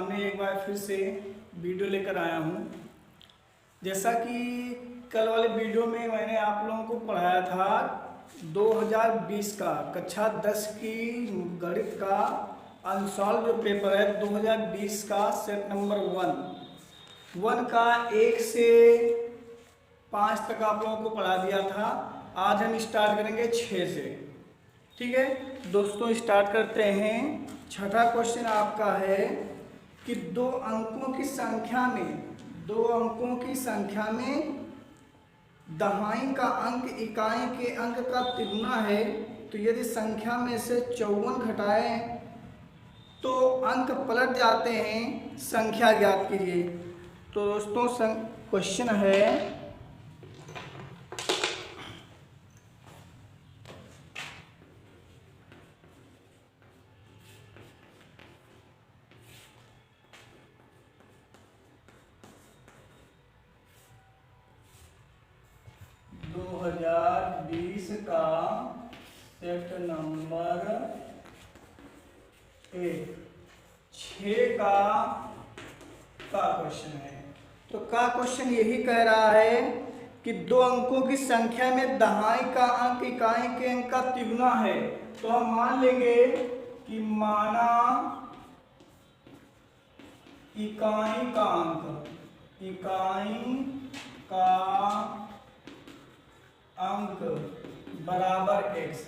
सामने एक बार फिर से वीडियो लेकर आया हूँ। जैसा कि कल वाले वीडियो में मैंने आप लोगों को पढ़ाया था 2020 का कक्षा 10 की गणित का अनसॉल्व जो पेपर है 2020 का सेट नंबर 1 का 1 से 5 तक आप लोगों को पढ़ा दिया था। आज हम स्टार्ट करेंगे 6 से। ठीक है दोस्तों, स्टार्ट करते हैं। छठा क्वेश्चन आपका है कि दो अंकों की संख्या में दहाई का अंक इकाई के अंक का तिगुना है, तो यदि संख्या में से 54 घटाएं तो अंक पलट जाते हैं, संख्या ज्ञात कीजिए। तो दोस्तों क्वेश्चन है 2020 का सेट नंबर 6 का क्वेश्चन है। तो का क्वेश्चन यही कह रहा है कि दो अंकों की संख्या में दहाई का अंक इकाई के अंक का तिगुना है। तो हम मान लेंगे कि माना इकाई का अंक बराबर x।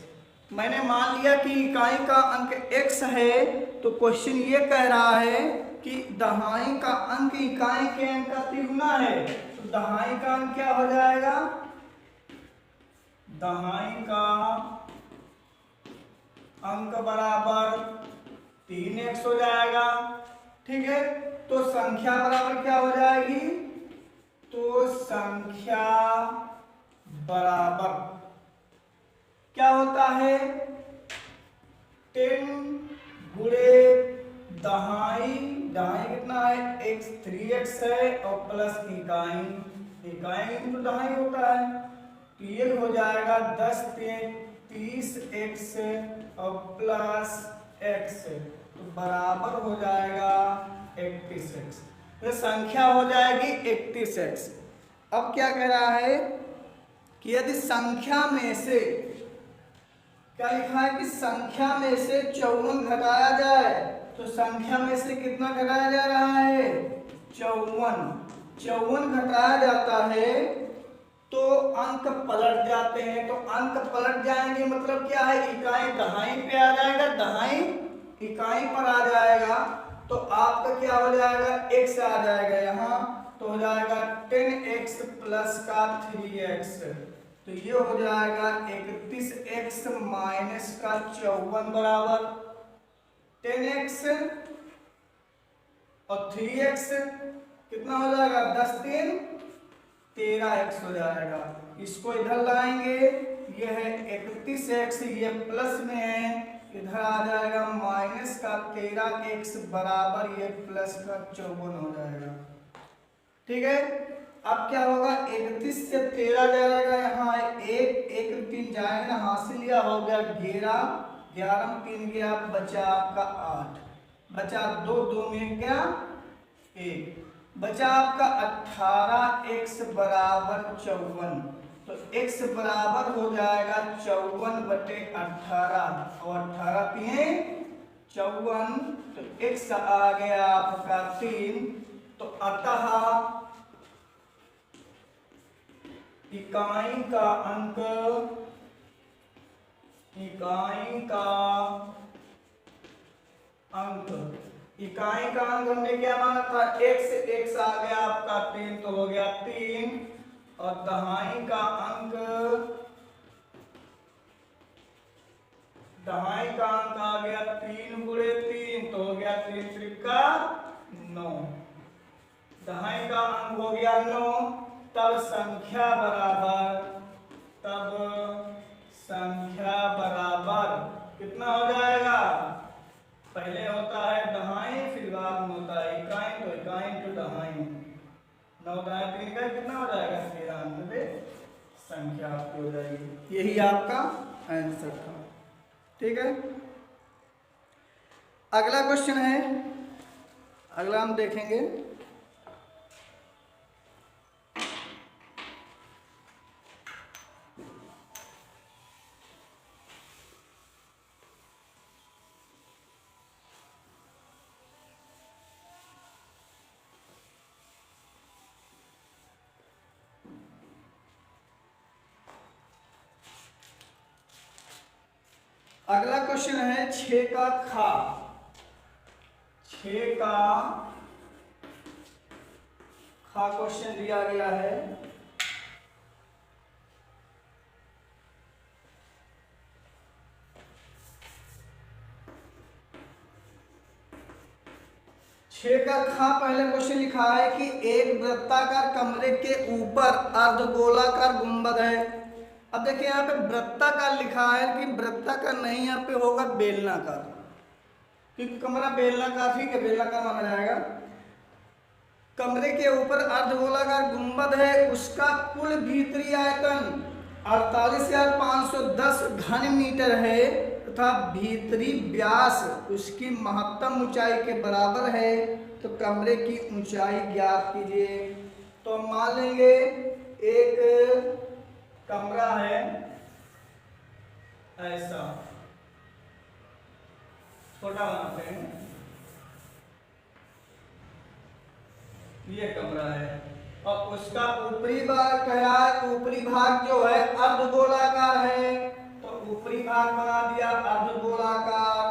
मैंने मान लिया कि इकाई का अंक x है, तो क्वेश्चन ये कह रहा है कि दहाई का अंक इकाई के अंक का तिगुना है। तो दहाई का अंक क्या हो जाएगा? दहाई का अंक बराबर 3x हो जाएगा। ठीक है, तो संख्या बराबर क्या हो जाएगी? तो संख्या बराबर क्या होता है? 10 गुणे दहाई कितना है? x 3x है और प्लस इकाई इंटू दहाई होता है, तो ये हो जाएगा 10 30x और प्लस x, तो बराबर हो जाएगा 31x। तो संख्या हो जाएगी 31x। अब क्या कह रहा है कि यदि संख्या में से क्या लिखा है कि संख्या में से 54 घटाया जाए, तो संख्या में से कितना घटाया जा रहा है? 54 घटाया जाता है तो अंक पलट जाते हैं। तो अंक पलट जाएंगे मतलब क्या है? इकाई दहाई पे आ जाएगा, दहाई इकाई पर आ जाएगा, तो आपका क्या हो जाएगा? x आ जाएगा यहाँ, तो हो जाएगा 10x प्लस का 3x, तो ये हो जाएगा 31x माइनस का 54 बराबर 10x और 3x कितना हो जाएगा? 10 3 13x हो जाएगा। इसको इधर लाएंगे, ये है 31x, ये प्लस में है, इधर आ जाएगा माइनस का 13x बराबर ये प्लस का 54 हो जाएगा। ठीक है, अब क्या होगा? 31 से 13 जाएगा, यहाँ एक 3 जाएगा ना, हासिल लिया हो गया 11 में 3 गया, बचा आपका 8, बचा 2 में क्या 1, बचा आपका 18x बराबर 54। तो x बराबर हो जाएगा 54/18 और 18 3 54, तो x आ गया आपका 3। तो अतः इकाई का अंक हमने क्या माना था? x आ गया आपका 3, तो हो गया 3, और दहाई का अंक आ गया 3 गुणे 3, तो हो गया 3 त्रिका 9, दहाई का अंक हो गया 9। तब संख्या बराबर कितना हो जाएगा? पहले होता है दहाई, फिर बाद में होता है इकाई, तो इकाई इंटू दहाई, 9 दहाई 3 का कितना हो जाएगा? 93 संख्या आपकी हो जाएगी। यही आपका आंसर था। ठीक है, अगला क्वेश्चन है अगला हम देखेंगे अगला क्वेश्चन है 6 का खा। 6 का खा क्वेश्चन दिया गया है। छह का खा पहले क्वेश्चन लिखा है कि एक वृत्ताकार कमरे के ऊपर अर्धगोलाकार गुंबद है। अब देखिए यहाँ पे वृत्ताकार लिखा है कि वृत्ताकार नहीं, यहाँ पे होगा बेलनाकार, क्योंकि कमरा बेलनाकार, ठीक है, बेलनाकार माना जाएगा। कमरे के ऊपर अर्धगोलाकार गुंबद है, उसका कुल भीतरी आयतन 48,510 घन मीटर है तथा भीतरी व्यास उसकी महत्तम ऊंचाई के बराबर है। तो कमरे की ऊंचाई ज्ञात कीजिए। तो मान लेंगे एक कमरा है ऐसा, छोटा बनाते हैं, ये कमरा है और उसका ऊपरी भाग क्या है, ऊपरी भाग जो है अर्धगोलाकार है, तो ऊपरी भाग बना दिया अर्धगोलाकार।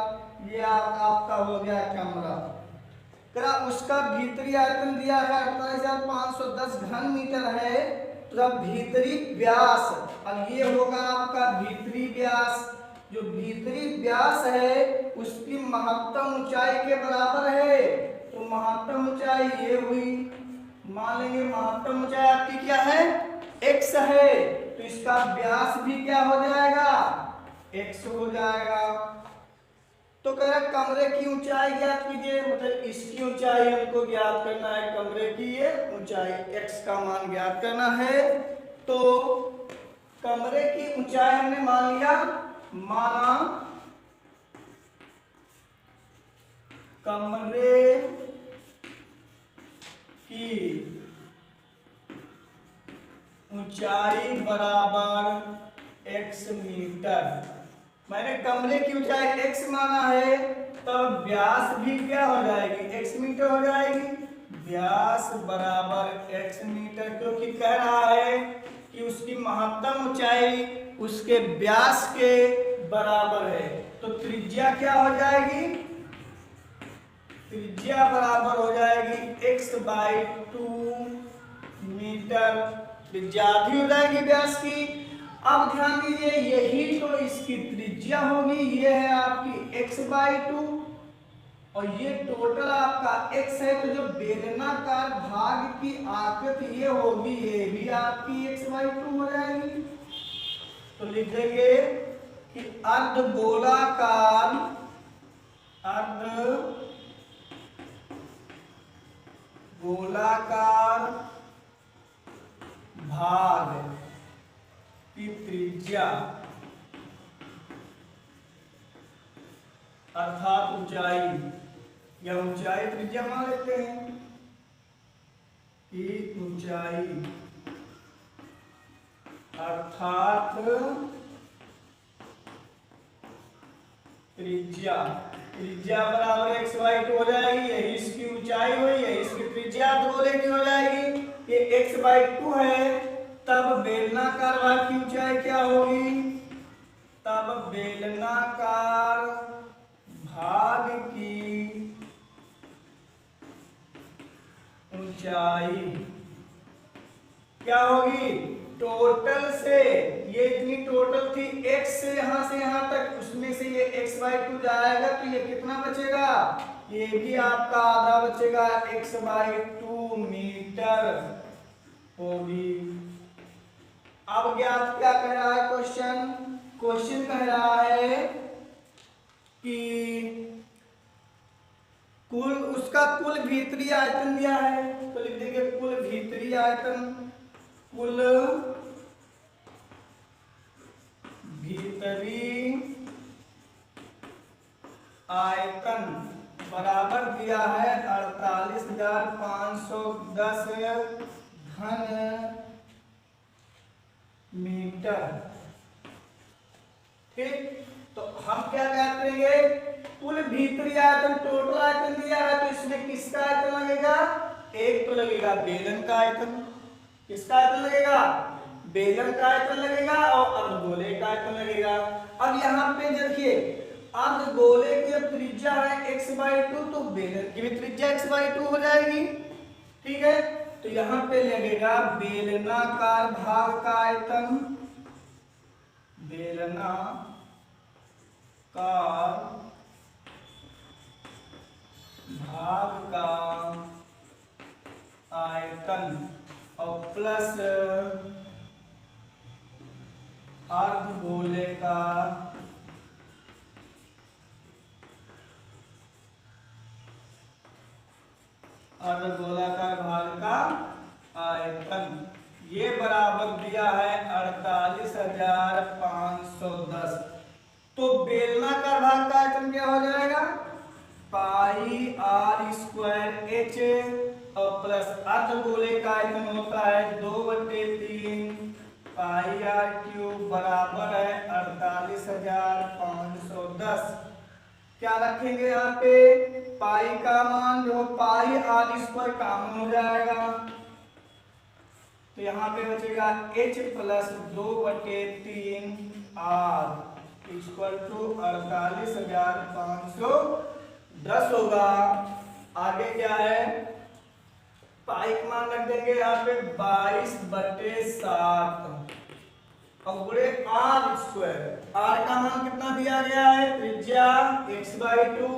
ये आपका हो गया कमरा। उसका भीतरी आयतन दिया है 48,510 घन मीटर है, तो भीतरी व्यास, अब ये होगा आपका भीतरी व्यास। जो भीतरी व्यास है उसकी महत्तम ऊंचाई के बराबर है, तो महत्तम ऊंचाई ये हुई। मान लेंगे महत्तम ऊंचाई आपकी क्या है, x है, तो इसका व्यास भी क्या हो जाएगा, x हो जाएगा। तो कह रहा कमरे की ऊंचाई ज्ञात कीजिए, मतलब इसकी ऊंचाई हमको ज्ञात करना है, कमरे की ये ऊंचाई x का मान ज्ञात करना है। तो कमरे की ऊंचाई हमने मान लिया, माना कमरे की ऊंचाई बराबर x मीटर। मैंने कमरे की ऊंचाई x माना है, तब व्यास भी क्या हो जाएगी, x मीटर हो जाएगी। व्यास बराबर x मीटर, क्योंकि कह रहा है कि उसकी महत्तम ऊंचाई उसके व्यास के बराबर है। तो त्रिज्या क्या हो जाएगी, त्रिज्या बराबर हो जाएगी x/2 मीटर, त्रिज्या आधी हो जाएगी व्यास की। अब ध्यान दीजिए यही तो इसकी त्रिज्या होगी, ये है आपकी x/2 और ये टोटल आपका x है। तो जो बेलनाकार भाग की आकृति ये होगी, ये भी आपकी x/2 हो जाएगी। तो लिख देंगे कि अर्धगोलाकार भाग की त्रिज्या अर्थात ऊंचाई, या ऊंचाई त्रिज्या मान लेते हैं कि ऊंचाई अर्थात त्रिज्या, त्रिज्या बराबर x/2 हो जाएगी। यही इसकी ऊंचाई हुई, यही इसकी त्रिज्या दोनों की हो जाएगी। ये x/2 है, तब बेलनाकार भाग की ऊंचाई क्या होगी, तब बेलनाकार भाग की ऊंचाई क्या होगी, टोटल से ये इतनी टोटल थी x से यहां तक, उसमें से ये x/2 जाएगा तो ये कितना बचेगा, ये भी आपका आधा बचेगा, x/2 मीटर होगी। अब ज्ञात क्या कह रहा है क्वेश्चन, क्वेश्चन कह रहा है कि उसका कुल भीतरी आयतन दिया है, तो लिख देंगे कुल भीतरी आयतन, कुल भीतरी आयतन बराबर दिया है 48,510 घन मीटर। ठीक, तो हम क्या करेंगे, कुल भीतरी आयतन टोटल आयतन दिया है, तो इसमें किसका आयतन लगेगा, एक तो लगेगा बेलन का आयतन। किसका आयतन लगेगा, बेलन का आयतन लगेगा और अर्धगोले का आयतन लगेगा। अब यहाँ पे देखिए अर्धगोले की जब त्रिज्या है x/2 तो बेलन की भी त्रिज्या x/2 हो जाएगी। ठीक है, तो यहाँ पे लगेगा बेलनाकार भाग का आयतन, बेलनाकार भाग का आयतन और प्लस अर्धगोले का अर्धगोलाकार भाग का आयतन, ये बराबर दिया है 48,510। तो बेलनाकार भाग का आयतन क्या हो जाएगा, पाई r स्क्वायर h और प्लस अर्धगोले का आयतन होता है 2/3 पाई r क्यूब बराबर है 48,510। क्या रखेंगे यहाँ पे, पाई का मान जो पाई r स्क्वायर कॉमन हो जाएगा, तो यहाँ पे बचेगा h plus 2/3 r equal to 48,510 होगा। आगे क्या है, पाई का मान रख देंगे यहाँ पे 22/7 और गुणे r स्क्वायर। r का मान कितना दिया गया है, त्रिज्या x/2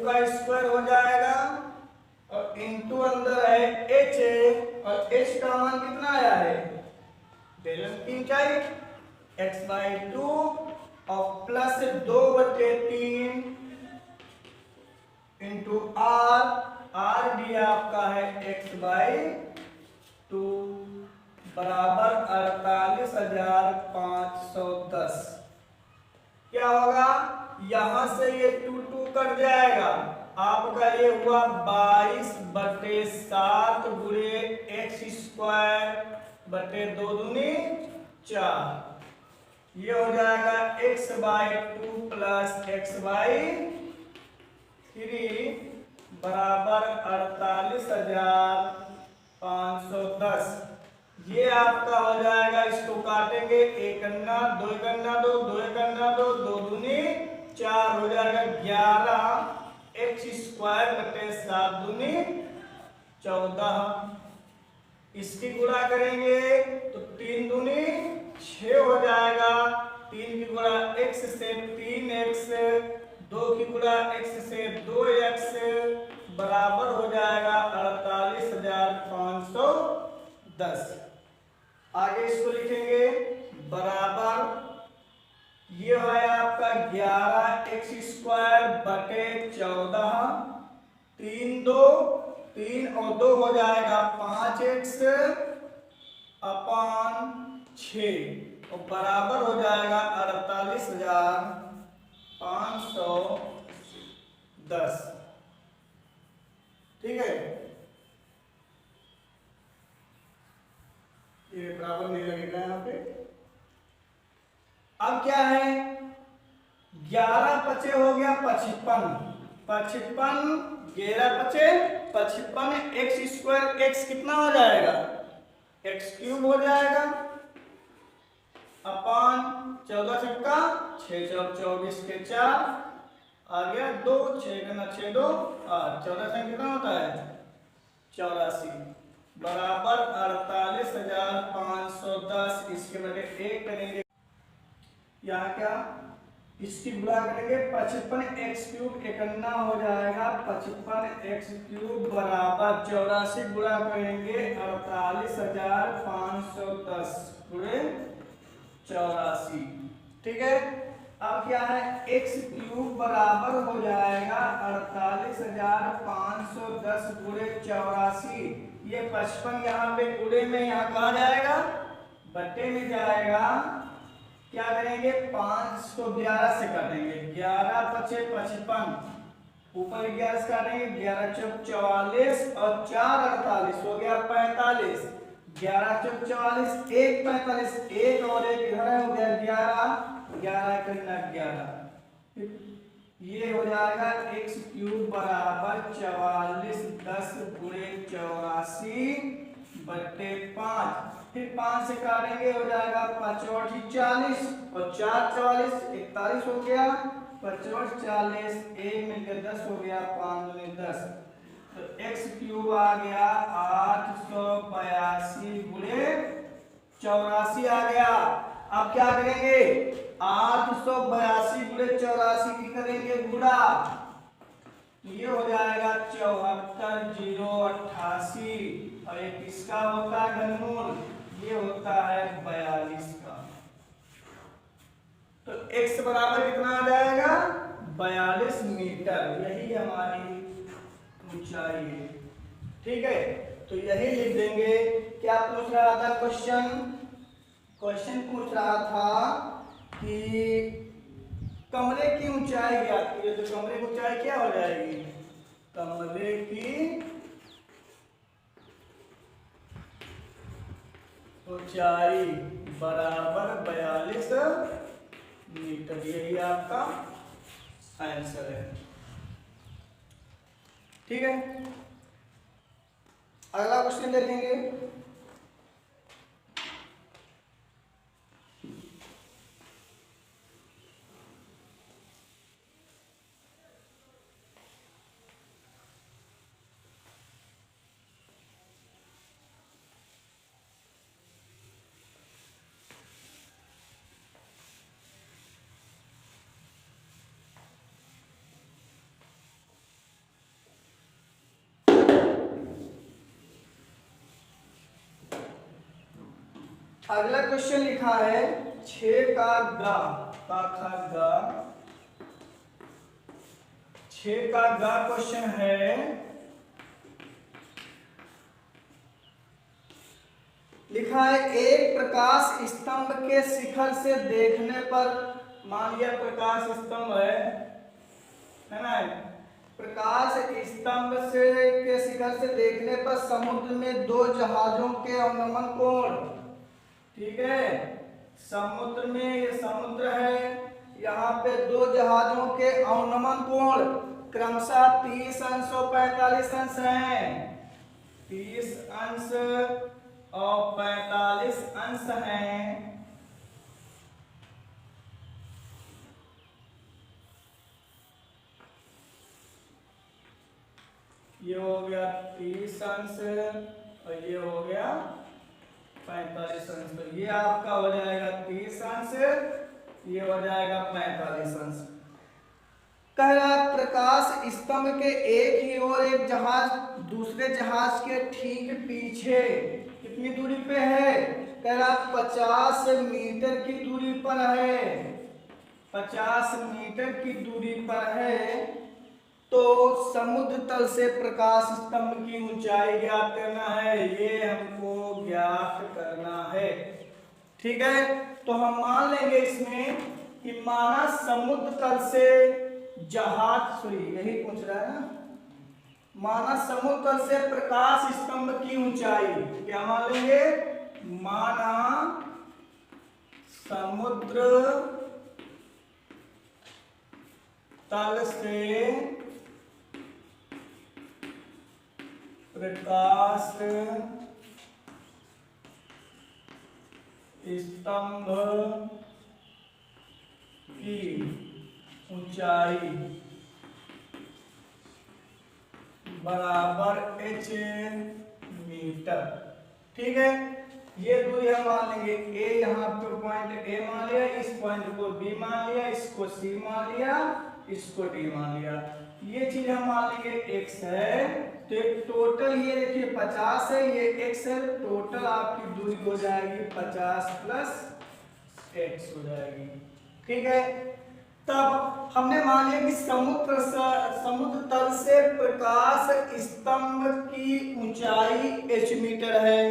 का स्क्वायर हो जाएगा और इनटू अंदर है h और h का मान कितना आया है, बेलन की ऊंचाई x/2 और प्लस 2/3 इंटू r भी आपका है x/2 बराबर 48,510। क्या होगा, यहां से ये 2 कट जाएगा, आपका ये हुआ 22/7 गुणे x स्क्वायर बटे 2 दूनी 4, ये हो जाएगा x/2 प्लस x/3 बराबर 48,510। ये आपका हो जाएगा, इसको काटेंगे, 1 अन्ना 2 अन्ना 2 2 अन्ना 2 2 दूनी 4 हो जाएगा 11x स्क्वायर बटे 7 दूनी 14। इसकी गुणा करेंगे तो 3 दूनी 6 हो जाएगा, 3 की गुणा x से 3x, 2 की गुणा x से 2x बराबर हो जाएगा 48,510। आगे इसको लिखेंगे बराबर, ये है आपका 11x स्क्वायर बटे 14, 3 और 2 हो जाएगा 5x अपान 6 और बराबर हो जाएगा 48,510। ठीक है, ये बराबर नहीं लगेगा यहाँ पे। अब क्या है, 11 पचे हो गया 55, 11 पचे 55, x स्क्वायर x कितना हो जाएगा, x क्यूब हो जाएगा अपान 14 छक्का 6 चौक 24 के 4 आ गया 2 6 गुना 6 2 8 14 से कितना होता है 84 बराबर 48,510। इसके बटे 1 करेंगे, यहाँ क्या इसकी गुणा करेंगे 55x क्यूब 51 हो जाएगा 55x क्यूब बराबर 84 गुणा करेंगे 48,510 गुणे 84। ठीक है, अब क्या है x क्यूब बराबर हो जाएगा 48,510 गुणे 84। ये 55 यहाँ पे गुणे में यहाँ कहा जाएगा, बट्टे में जाएगा। क्या करेंगे 5 को 11 से काटेंगे, 11 पचे 55 ऊपर 11 से काटेंगे, 11 चौक 44 और 4 48 हो गया 45। 11 चौक 44, 1 45, एक और एक इधर है, हो गया 11, 11 करना 11। ये हो जाएगा x क्यूब बराबर 44 10 गुणे 84/5। फिर 5 से काटेंगे, हो जाएगा 5 और 40 और 4 44 41 हो गया, 5 और 40 1 मिलकर 10 हो गया, 5 दूनी 10। तो x क्यूब आ गया 882 गुणे 84 आ गया। अब क्या करेंगे, 882 गुणे 84 की करेंगे गुणा, ये हो जाएगा 74088 और ये किसका होता है घनमूल, ये होता है 42 का। तो x बराबर कितना आ जाएगा 42 मीटर, यही हमारी ऊंचाई है। ठीक है, तो यही लिख देंगे। क्या पूछ रहा था क्वेश्चन, क्वेश्चन पूछ रहा था कि कमरे की ऊंचाई ज्ञात कीजिए। तो कमरे की ऊंचाई क्या हो जाएगी, कमरे की ऊंचाई बराबर 42 मीटर, यही आपका आंसर है। ठीक है, अगला क्वेश्चन देखेंगे। अगला क्वेश्चन लिखा है 6 का गा, 6 का गा क्वेश्चन है। लिखा है एक प्रकाश स्तंभ के शिखर से देखने पर, मान लिया प्रकाश स्तंभ है ना, प्रकाश स्तंभ से के शिखर से देखने पर समुद्र में 2 जहाजों के अवनमन कोण, ठीक है, समुद्र में, ये समुद्र है, यहाँ पे 2 जहाजों के अवनमन कोण क्रमशः 30 अंश और 45 अंश हैं, 30 अंश और 45 अंश हैं। ये हो गया 30 अंश और ये हो गया 45 अंश। तो ये आपका हो जाएगा 30 अंश, ये हो जाएगा 45 अंश। कह रहा प्रकाश स्तंभ के एक ही ओर एक जहाज दूसरे जहाज के ठीक पीछे कितनी दूरी पे है, कह रहा 50 मीटर की दूरी पर है, 50 मीटर की दूरी पर है। तो समुद्र तल से प्रकाश स्तंभ की ऊंचाई ज्ञात करना है, ये हमको ज्ञात करना है। ठीक है, तो हम मान लेंगे इसमें कि माना समुद्र तल से जहाज, सॉरी यही पूछ रहा है ना, माना समुद्र तल से प्रकाश स्तंभ की ऊंचाई, क्या मान लेंगे, माना समुद्र तल से प्रकाश स्तंभ की ऊंचाई बराबर h मीटर। ठीक है, ये दूरी हम मान लेंगे, a यहाँ पे पॉइंट a मान लिया, इस पॉइंट को b मान लिया, इसको c मान लिया, इसको d मान लिया, ये चीज हम मान लेंगे x है। तो एक टोटल ये देखिए 50 है, ये x है, टोटल आपकी दूरी हो जाएगी 50 प्लस x हो जाएगी। ठीक है, तब हमने मान लिया कि समुद्र तल से प्रकाश स्तंभ की ऊंचाई h मीटर है।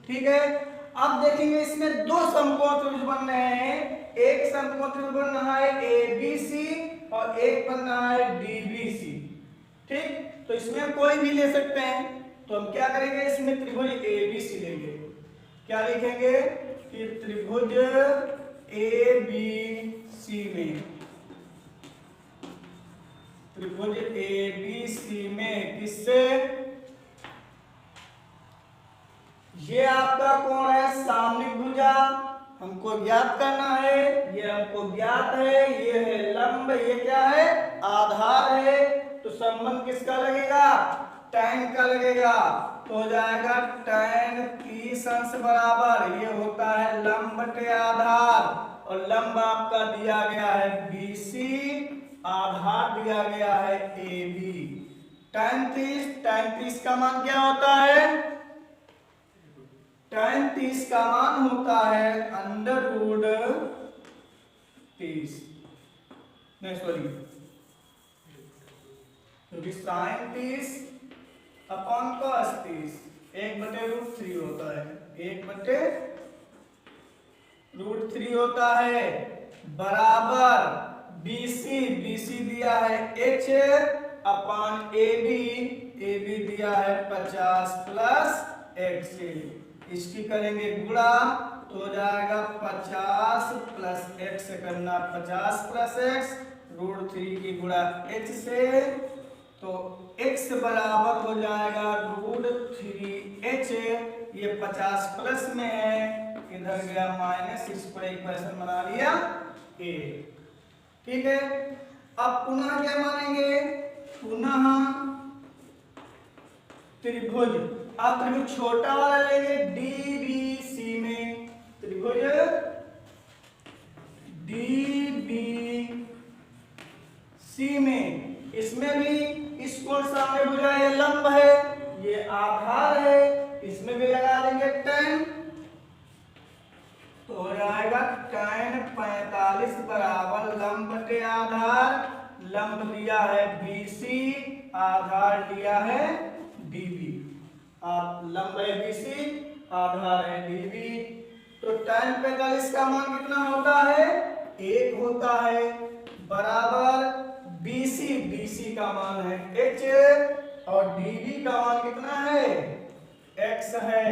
ठीक है, अब देखेंगे इसमें 2 समकोण त्रिभुज बन रहे हैं, एक समकोण त्रिभुज बन रहा है ABC और एक बन रहा है DBC। ठीक, तो इसमें कोई भी ले सकते हैं। तो हम क्या करेंगे, इसमें त्रिभुज ABC लेंगे। क्या लिखेंगे कि त्रिभुज ABC में, त्रिभुज ABC में किससे, ये आपका कोण है सामने भुजा, हमको ज्ञात करना है, ये हमको ज्ञात है, ये है लंब, ये क्या है आधार है। तो संबंध किसका लगेगा, tan का लगेगा। तो हो जाएगा tan 30 अंश बराबर, ये होता है लंब बटे आधार, और लंब आपका दिया गया है BC, आधार दिया गया है AB। tan 30 का मान क्या होता है, tan 30 का मान होता है √30, नहीं सॉरी, क्योंकि sin 30 अपॉन cos 30 1/√3 होता है, 1/√3 होता है, बराबर BC दिया है H अपॉन AB दिया है 50 प्लस X, इसकी करेंगे गुणा तो हो जाएगा 50 प्लस X करना 50 प्लस X, √3 की गुणा H से, तो X बराबर हो जाएगा √3H, ये 50 प्लस में है, इधर गया माइनस, इसको इक्वेशन बना लिया A। ठीक है, अब पुनः क्या मानेंगे, पुनः त्रिभुज, आप त्रिभुज छोटा वाला लेंगे DBC में, त्रिभुज DBC में, इसमें भी इस कोण सामने भुजा, ये लंब है, ये आधार है, इसमें भी लगा देंगे tan, तो हो जाएगा tan 45 बराबर लंब बटे आधार, लंब दिया है BC, आधार दिया है DB, आप लंब है BC, आधार है DB। तो tan 45 का मान कितना होता है, 1 होता है, बराबर BC का मान है H, और DB का मान कितना है, X है,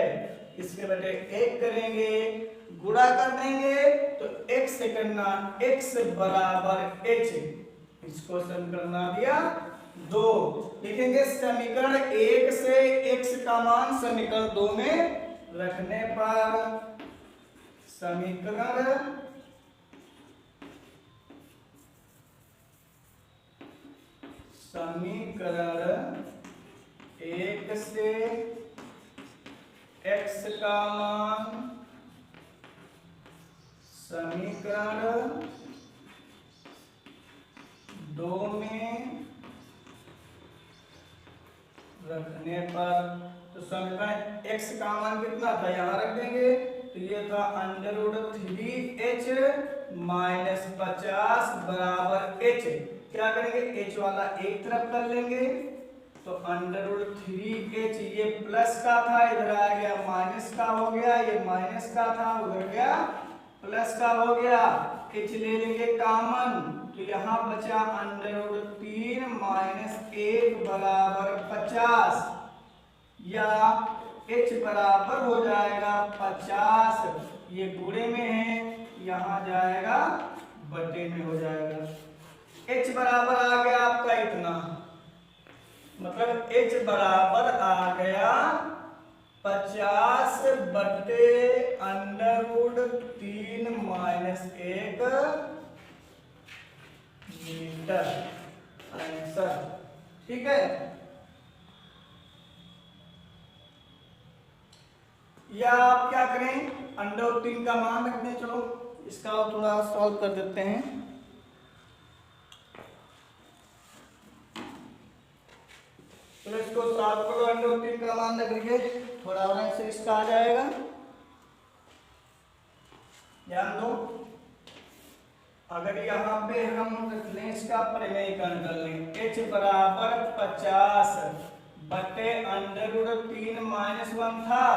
इसके बटे 1 करेंगे, गुणा कर देंगे तो X से करना, X बराबर H, इसको समीकरण बना दिया 2। लिखेंगे समीकरण 1 से X का मान समीकरण 2 में रखने पर, समीकरण 1 से X का मान समीकरण 2 में रखने पर, तो समीकरण X का मान कितना था, यहां रख देंगे, तो ये था √3H माइनस 50 बराबर H, क्या करेंगे H वाला एक तरफ कर लेंगे, तो √3H, ये प्लस का था, इधर आ गया माइनस का हो गया, ये माइनस का था, उधर गया प्लस का हो गया, H ले लेंगे कॉमन, तो यहाँ बचा √3 माइनस 1 बराबर 50, या H बराबर हो जाएगा 50, ये गुणे में है, यहाँ जाएगा बटे में हो जाएगा। H बराबर आ गया आपका इतना, मतलब H बराबर आ गया 50 बटे √3 माइनस 1 मीटर, आंसर। ठीक है, या आप क्या करें, √3 का मान रख दें, चलो इसका थोड़ा सॉल्व कर देते हैं। चलो इसको सॉल्व करो, √3 का मान रख लीजिए, थोड़ा और से इसका आ जाएगा, ध्यान दो। अगर यहाँ पे हम रेफरेंस का परिमेयकरण कर लें, H बराबर 50 बटे √3 माइनस 1 था,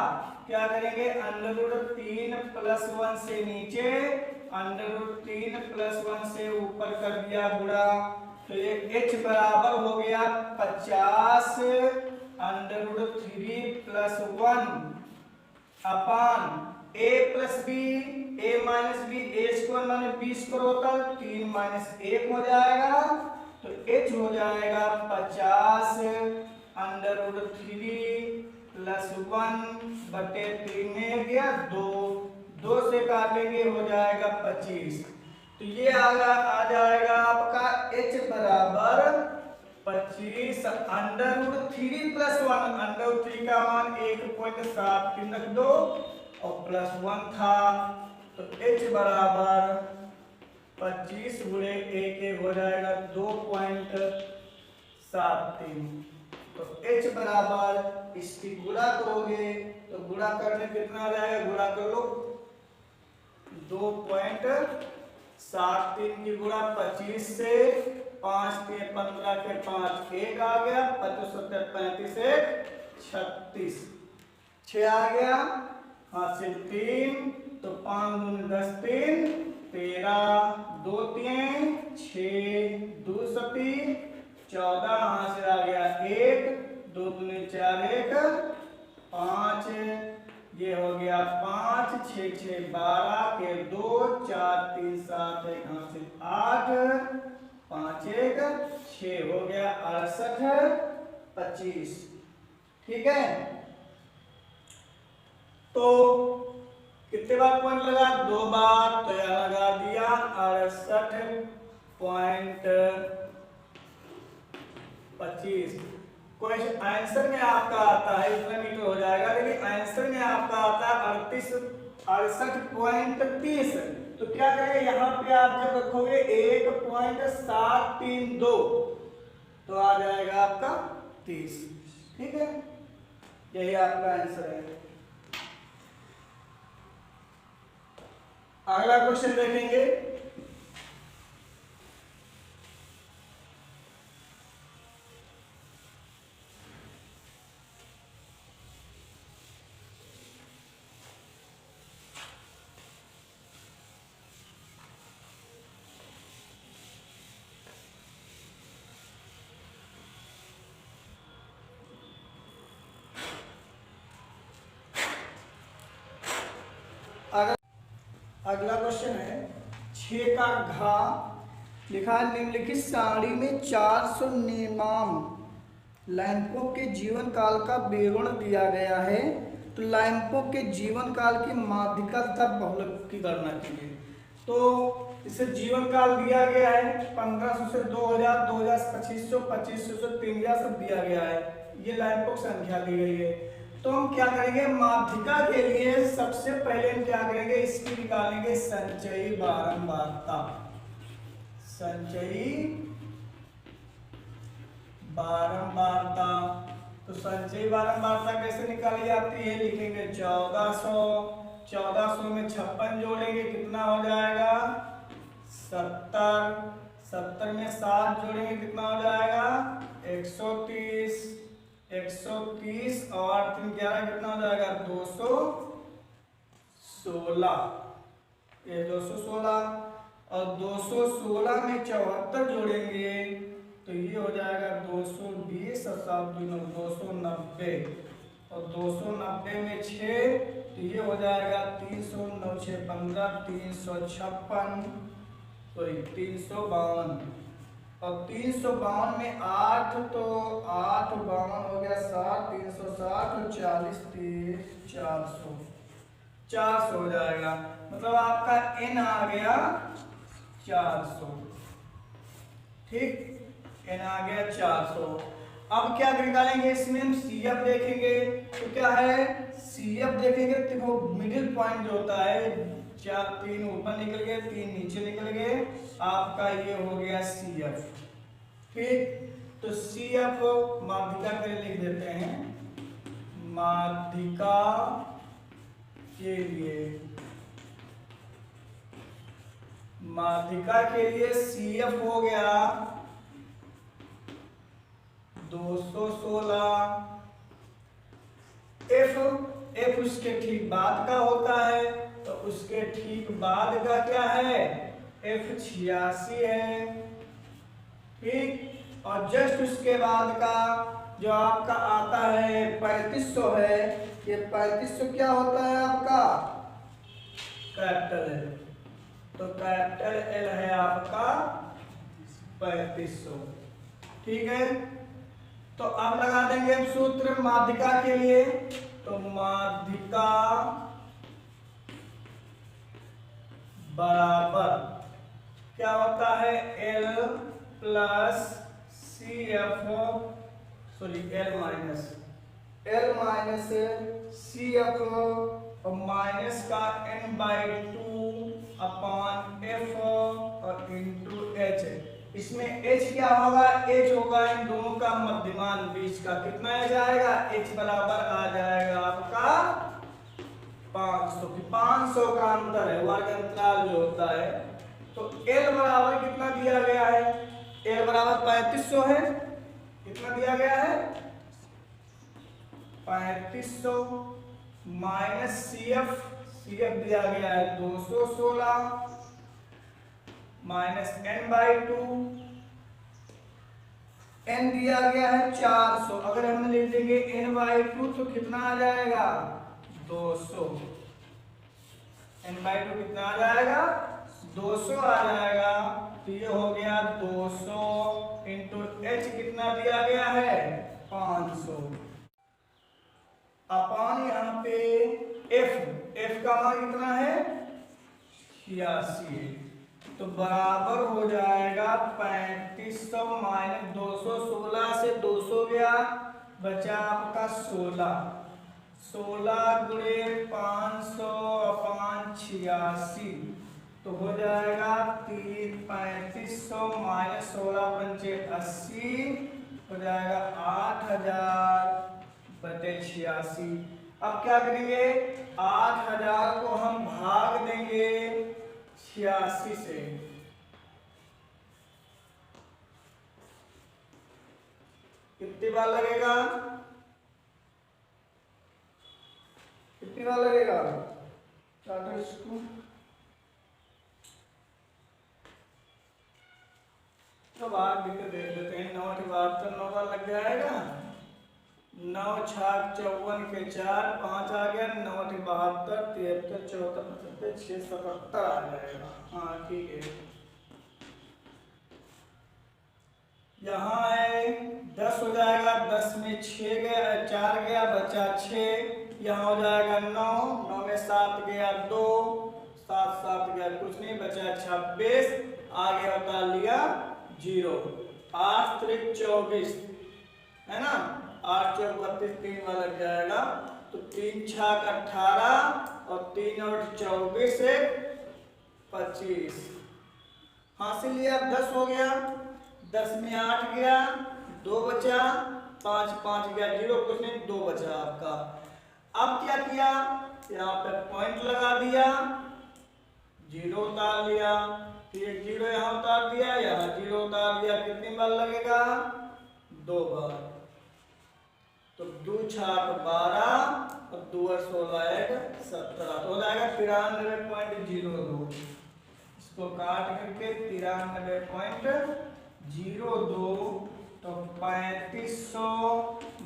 क्या करेंगे √3 प्लस 1 से नीचे, √3 प्लस 1 से ऊपर कर दिया गुणा, तो ये h बराबर हो गया 50 √3 + 1 अपान a + b a - b a² - b² होता है 3 - 1 हो जाएगा। तो h हो जाएगा 50 √3 + 1/3 में गया 2 से काटेंगे हो जाएगा 25। तो ये आ जाएगा आपका h बराबर 25 √3 + 1 √3 का मान 1.73 रख दो और +1 था तो h बराबर 25 गुणे 1 हो जाएगा 2.73। तो h बराबर इसकी गुणा करोगे तो गुणा करने कितना आ जाएगा, गुणा कर लो 2.73 की गुणा 25 से 5 3 15 के 5 1 आ गया 25 35 1 36 6 आ गया हासिल 3 तो 5 10 3 13 2 3 6 2 7 14 हासिल आ गया 1 2 3 4 1 5 ये हो गया 5 6 6 12 के 2 4 3 7 1 हासिल 8 5 1 6 हो गया 68 25। ठीक है तो कितने बार पॉइंट लगा, 2 बार, तो यह लगा दिया 68.25। क्वेश्चन आंसर में आपका आता है इतना मीटर हो जाएगा, लेकिन आंसर में आपका आता है 68.30। तो क्या करेंगे यहाँ पे आप जब रखोगे 1.732 तो आ जाएगा आपका 30। ठीक है यही आपका आंसर है। अगला क्वेश्चन देखेंगे। अगला क्वेश्चन है 6 का घा लिखा है निम्नलिखित सारणी में 400 नेमाम लैंपों के जीवन काल का विवरण दिया गया है। तो लैंपों के जीवन काल की माध्यिका तथा बहुलक की गणना कीजिए। तो इसे जीवन काल दिया गया है 1500 से 2000 2000 से 2500 2500 से 3000 सब दिया गया है। ये लैंपों की संख्या दी गई है। तो हम क्या करेंगे माध्यिका के लिए सबसे पहले हम क्या करेंगे इसकी निकालेंगे संचयी बारंबारता। संचयी बारंबारता तो संचयी बारंबारता कैसे निकाली जाती है, लिखेंगे 1400 में 56 जोड़ेंगे कितना हो जाएगा 70 70 में 7 जोड़ेंगे कितना हो जाएगा 130 130 और 3 11 कितना हो जाएगा 216। ये 216 और 216 में 74 जोड़ेंगे तो ये हो जाएगा 220 और 7 290 और 290 में 6 तो ये हो जाएगा 309 6 15 356 सॉरी 352 और 352 में 8 तो 8 52 हो गया 7 360 और 40 30 400 हो जाएगा। मतलब आपका n आ गया 400। ठीक n आ गया 400। अब क्या निकालेंगे इसमें हम CF देखेंगे। तो क्या है CF देखेंगे देखो मिडिल पॉइंट जो होता है 3 ऊपर निकल गए 3 नीचे निकल गए आपका ये हो गया CF। ठीक तो CF माध्यिका के लिए लिख देते हैं माध्यिका के लिए CF हो गया 216। F उसके ठीक बाद का होता है तो उसके ठीक बाद का क्या है F 86 है। ठीक। और जस्ट उसके बाद का जो आपका आता है 3500 है, ये 3500 क्या होता है आपका कैपिटल एल। तो कैपिटल एल है आपका 3500। ठीक है, तो अब लगा देंगे हम सूत्र माध्यिका के लिए। तो माध्यिका बराबर क्या होता है L plus C F sorry L minus C F और माइनस का n/2 अपॉन एफ और इंटू एच। इसमें h क्या होगा, h होगा इन दोनों का मध्यमान बीच का। कितना आ जाएगा, h बराबर आ जाएगा आपका 500 की 500 का अंतर है, वर्ग अंतराल जो होता है। तो l बराबर कितना दिया गया है, l बराबर 3500 है। कितना दिया गया है 3500 माइनस CF दिया गया है 216 माइनस n/2 n दिया गया है 400। अगर हम लिख देंगे n/2 तो कितना आ जाएगा 200। n/2 कितना आ जाएगा 200 आ जाएगा। तो ये हो गया 200 इंटू h कितना दिया गया है 500 अपॉन यहाँ पे f का मान कितना है 86। तो बराबर हो जाएगा 3500 माइनस 216 से 200 गया, बचा आपका 16 गुणे 500 अपॉन 86। तो हो जाएगा 3500 माइनस 16 पंचे 80 हो जाएगा 8000 बटे 86। अब क्या करेंगे 8000 को हम भाग देंगे 86 से। कितनी बार लगेगा, कितनी बार लगेगा चार्टर इसको। तो बार देख लेते हैं 9 के बाद तो 9 बार लग जाएगा। 9 छाक 54 के 4 5 आ गया, 9 72 73 74 75 677 आ जाएगा। हाँ ठीक है, यहाँ है 10 हो जाएगा, 10 में 6 गया 4 गया बचा 6, यहाँ हो जाएगा 9 9 में 7 गया 2 7 7 गया कुछ नहीं बचा 26, आगे बता लिया 0। 8 3 24 है ना, 8 4 32 3 वाला लग जाएगा। तो 3 छाक 18 और 3 और 24 से 25 हासिल लिया 10 हो गया। 10 में 8 गया 2 बचा 5 5 गया 0 कुछ नहीं 2 बचा आपका। अब क्या किया यहाँ पे पॉइंट लगा दिया 0 उतार लिया, फिर 0 यहाँ उतार दिया, यहाँ 0 उतार दिया। कितनी बार लगेगा 2 बार। तो 2 छाक 12 और 2 और 16 1 17 तो हो जाएगा 93.02। इसको काट करके 93.02 तो 3500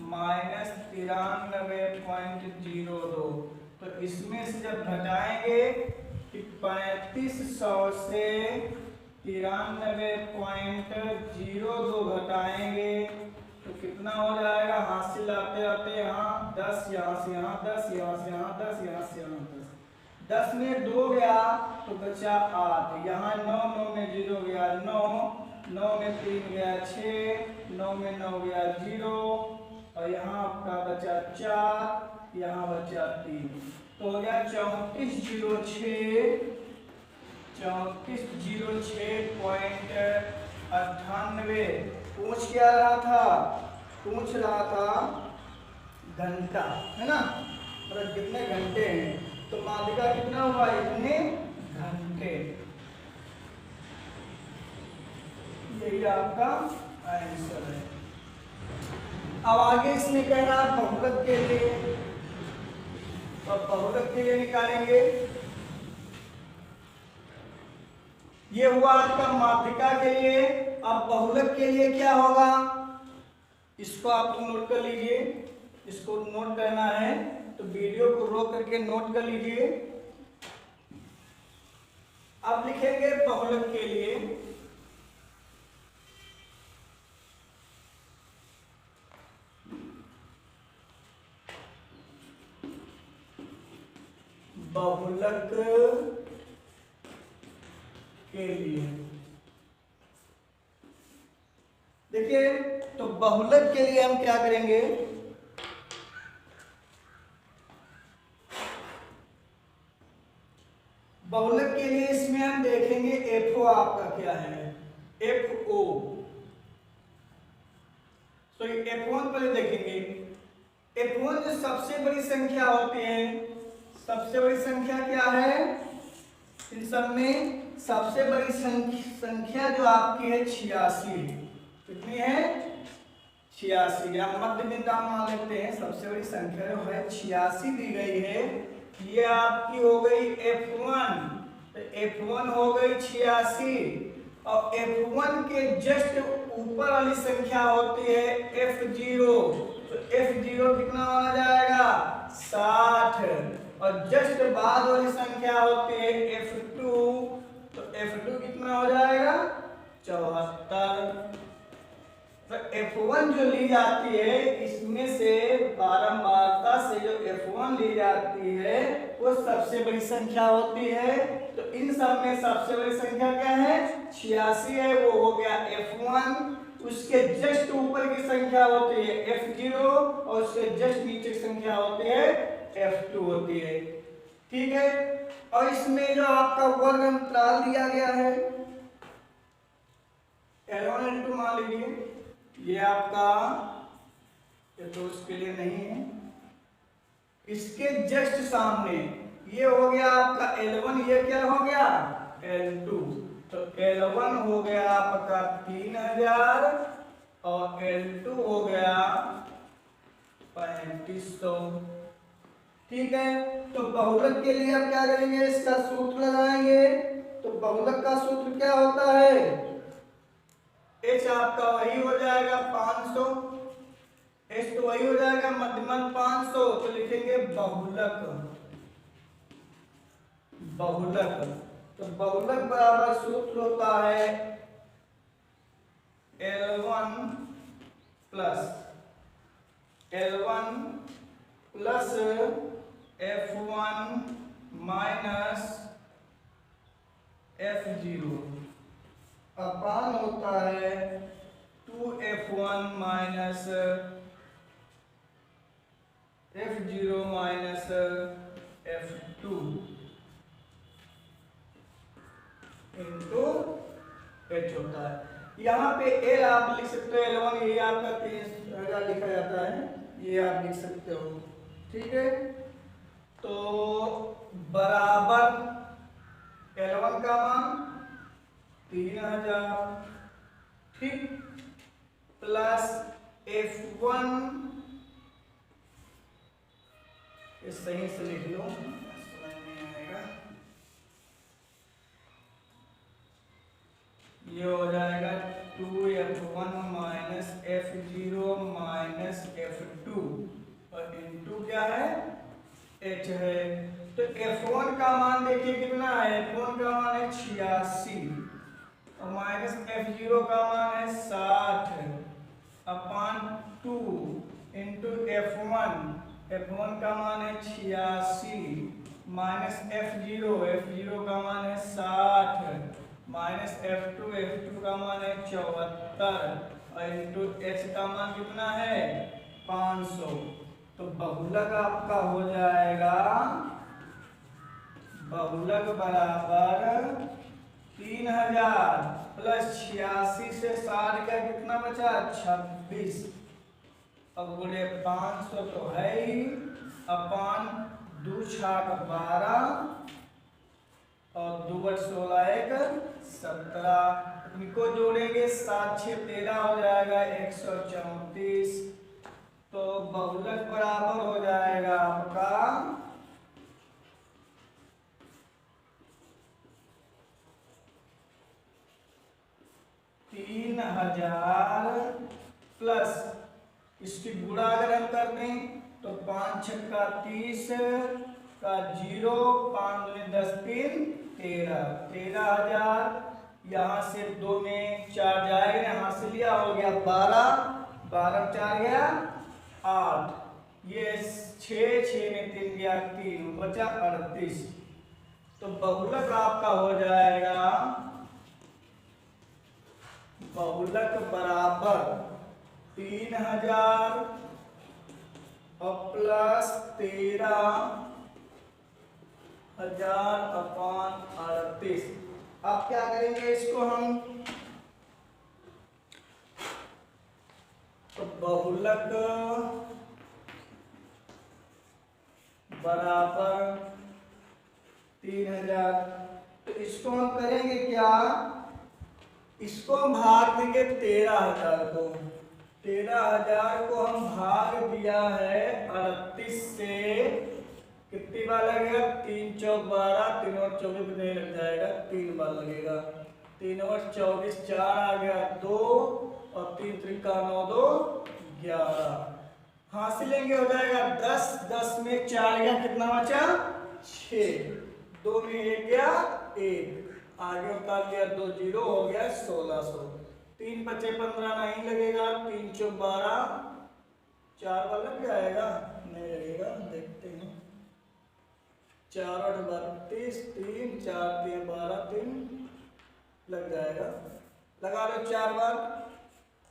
माइनस 93.02। तो इसमें से जब घटाएंगे कि 3500 से 93.02 घटाएंगे तो कितना हो जाएगा, हासिल आते आते यहाँ 10 यहाँ से यहाँ 10 यहाँ से यहाँ 10 यहाँ से यहाँ 10 में 2 गया तो बचा 8, यहाँ 9 9 में 0 गया 9 9 में 3 गया 6 9 में 9 गया 0 और यहाँ आपका बचा 4 यहाँ बचा 3 तो हो गया 3406.98। पूछ क्या रहा था, पूछ रहा था घंटा है ना, मतलब कितने घंटे हैं। तो माध्यिका कितना हुआ इतने घंटे, यही आपका आंसर है। अब आगे इसमें कह रहा है बहुपद के लिए, तो बहुपद के लिए निकालेंगे। ये हुआ आपका माध्यिका के लिए। अब बहुलक के लिए क्या होगा, इसको आप नोट कर लीजिए, इसको नोट करना है तो वीडियो को रोक करके नोट कर लीजिए। अब लिखेंगे बहुलक के लिए बहुलक के लिए देखिए, तो बहुलक के लिए हम क्या करेंगे, बहुलक के लिए इसमें हम देखेंगे एफ ओ आपका क्या है, एफ ओ। तो F1 पहले देखेंगे। F1 जो सबसे बड़ी संख्या होती है, सबसे बड़ी संख्या क्या है इन सब में, सबसे बड़ी संख्या जो आपकी है 86 है। कितनी है 86, या मध्य बिंदु मान लेते हैं। सबसे बड़ी संख्या जो है 86 दी गई है, ये आपकी हो गई F1। तो F1 हो गई 86 और F1 के जस्ट ऊपर वाली संख्या होती है F0। तो F0 कितना माना जाएगा 60 और जस्ट बाद वाली संख्या होती है F2। तो F2 कितना हो जाएगा 74। तो F1 जो ली जाती है इसमें से बारंबारता से जो F1 ली जाती है वो सबसे बड़ी संख्या होती है। तो इन सब में सबसे बड़ी संख्या क्या है 86 है, वो हो गया F1। उसके जस्ट ऊपर की संख्या होती है F0 और उसके जस्ट नीचे की संख्या होती है F2 होती है। ठीक है, और इसमें जो आपका वर्ग अंतराल दिया गया है L1 L2 मान लीजिए, ये आपका, ये तो उसके लिए नहीं है, इसके जस्ट सामने ये हो गया आपका L1, ये क्या हो गया L2। तो L1 हो गया आपका 3000 और L2 हो गया 3500। ठीक है, तो बहुलक के लिए हम क्या करेंगे, इसका सूत्र लगाएंगे। तो बहुलक का सूत्र क्या होता है, H आपका वही हो जाएगा 500, H तो वही हो जाएगा मध्यमन 500। तो लिखेंगे बहुलक, बहुलक। तो बहुलक बराबर सूत्र होता है L1 plus F1 minus F0 अपान होता है 2F1 minus F0 minus F2 into H होता है। यहाँ पे L आप लिख सकते हो L1, ये आपका 3000 लिखा जाता है, ये आप लिख सकते हो। ठीक है, तो बराबर L1 का मान 3000, ठीक, प्लस F1, ये सही से लिख लो समझ नहीं आएगा, ये हो जाएगा 2F1 minus F0 minus F2 और इनटू क्या है H है। तो F1 का मान देखिए कितना है, F1 का मान है 86 और माइनस F0 का मान है 60 अपान 2 इंटू F1 का मान है 86 माइनस F0 का मान है 60 माइनस F2 का मान है 74 और इंटू H का मान कितना है 500। तो बहुलक आपका हो जाएगा, बहुलक बराबर 3000 प्लस 86 से 60 का कितना बचा 26, अब बोले 500 तो है ही, अपान 2 छाक 12 और 2 बट 16 1 17, इनको जोड़ेंगे 7 6 13 हो जाएगा 134। तो बहुलक बराबर हो जाएगा आपका 3000 प्लस इसकी गुणा अगर हम कर दें तो 5 छक्का 30 का 0, 5 दूनी 10, 3 13, 13,000। यहाँ से 2 में 4 जाएगा, यहाँ से लिया हो गया 12, 12 4 गया 8, ये 6, 6 में 3 गया 3, बचा 38। तो बहुलक आपका हो जाएगा, बहुलक बराबर 3000 और प्लस 13,000/38। अब क्या करेंगे इसको हम, तो बहुलक बराबर 3000, तो इसको हम करेंगे क्या, इसको हम भाग देंगे 13,000 को। 13,000 को हम भाग दिया है 38 से, कितनी बार लगेगा, 3 चौक 12, 3 और 24 नहीं लग जाएगा, 3 बार लगेगा। 3 और 24, 4 आ गया 2 और 3 त्रिका 9, 2 11। हासिल लेंगे हो जाएगा 10, 10 में 4 गया, कितना बचा 6, 2 में 1 गया 1, आगे उतार लिया 2 0, हो गया 1600। 3 बचे 15 नहीं लगेगा, 3 चौक 12, 4 बार लग जाएगा, नहीं लगेगा, देखते हैं। 4 8 32, 3 4 3 12, 3 लग जाएगा, लगा लो 4 बार।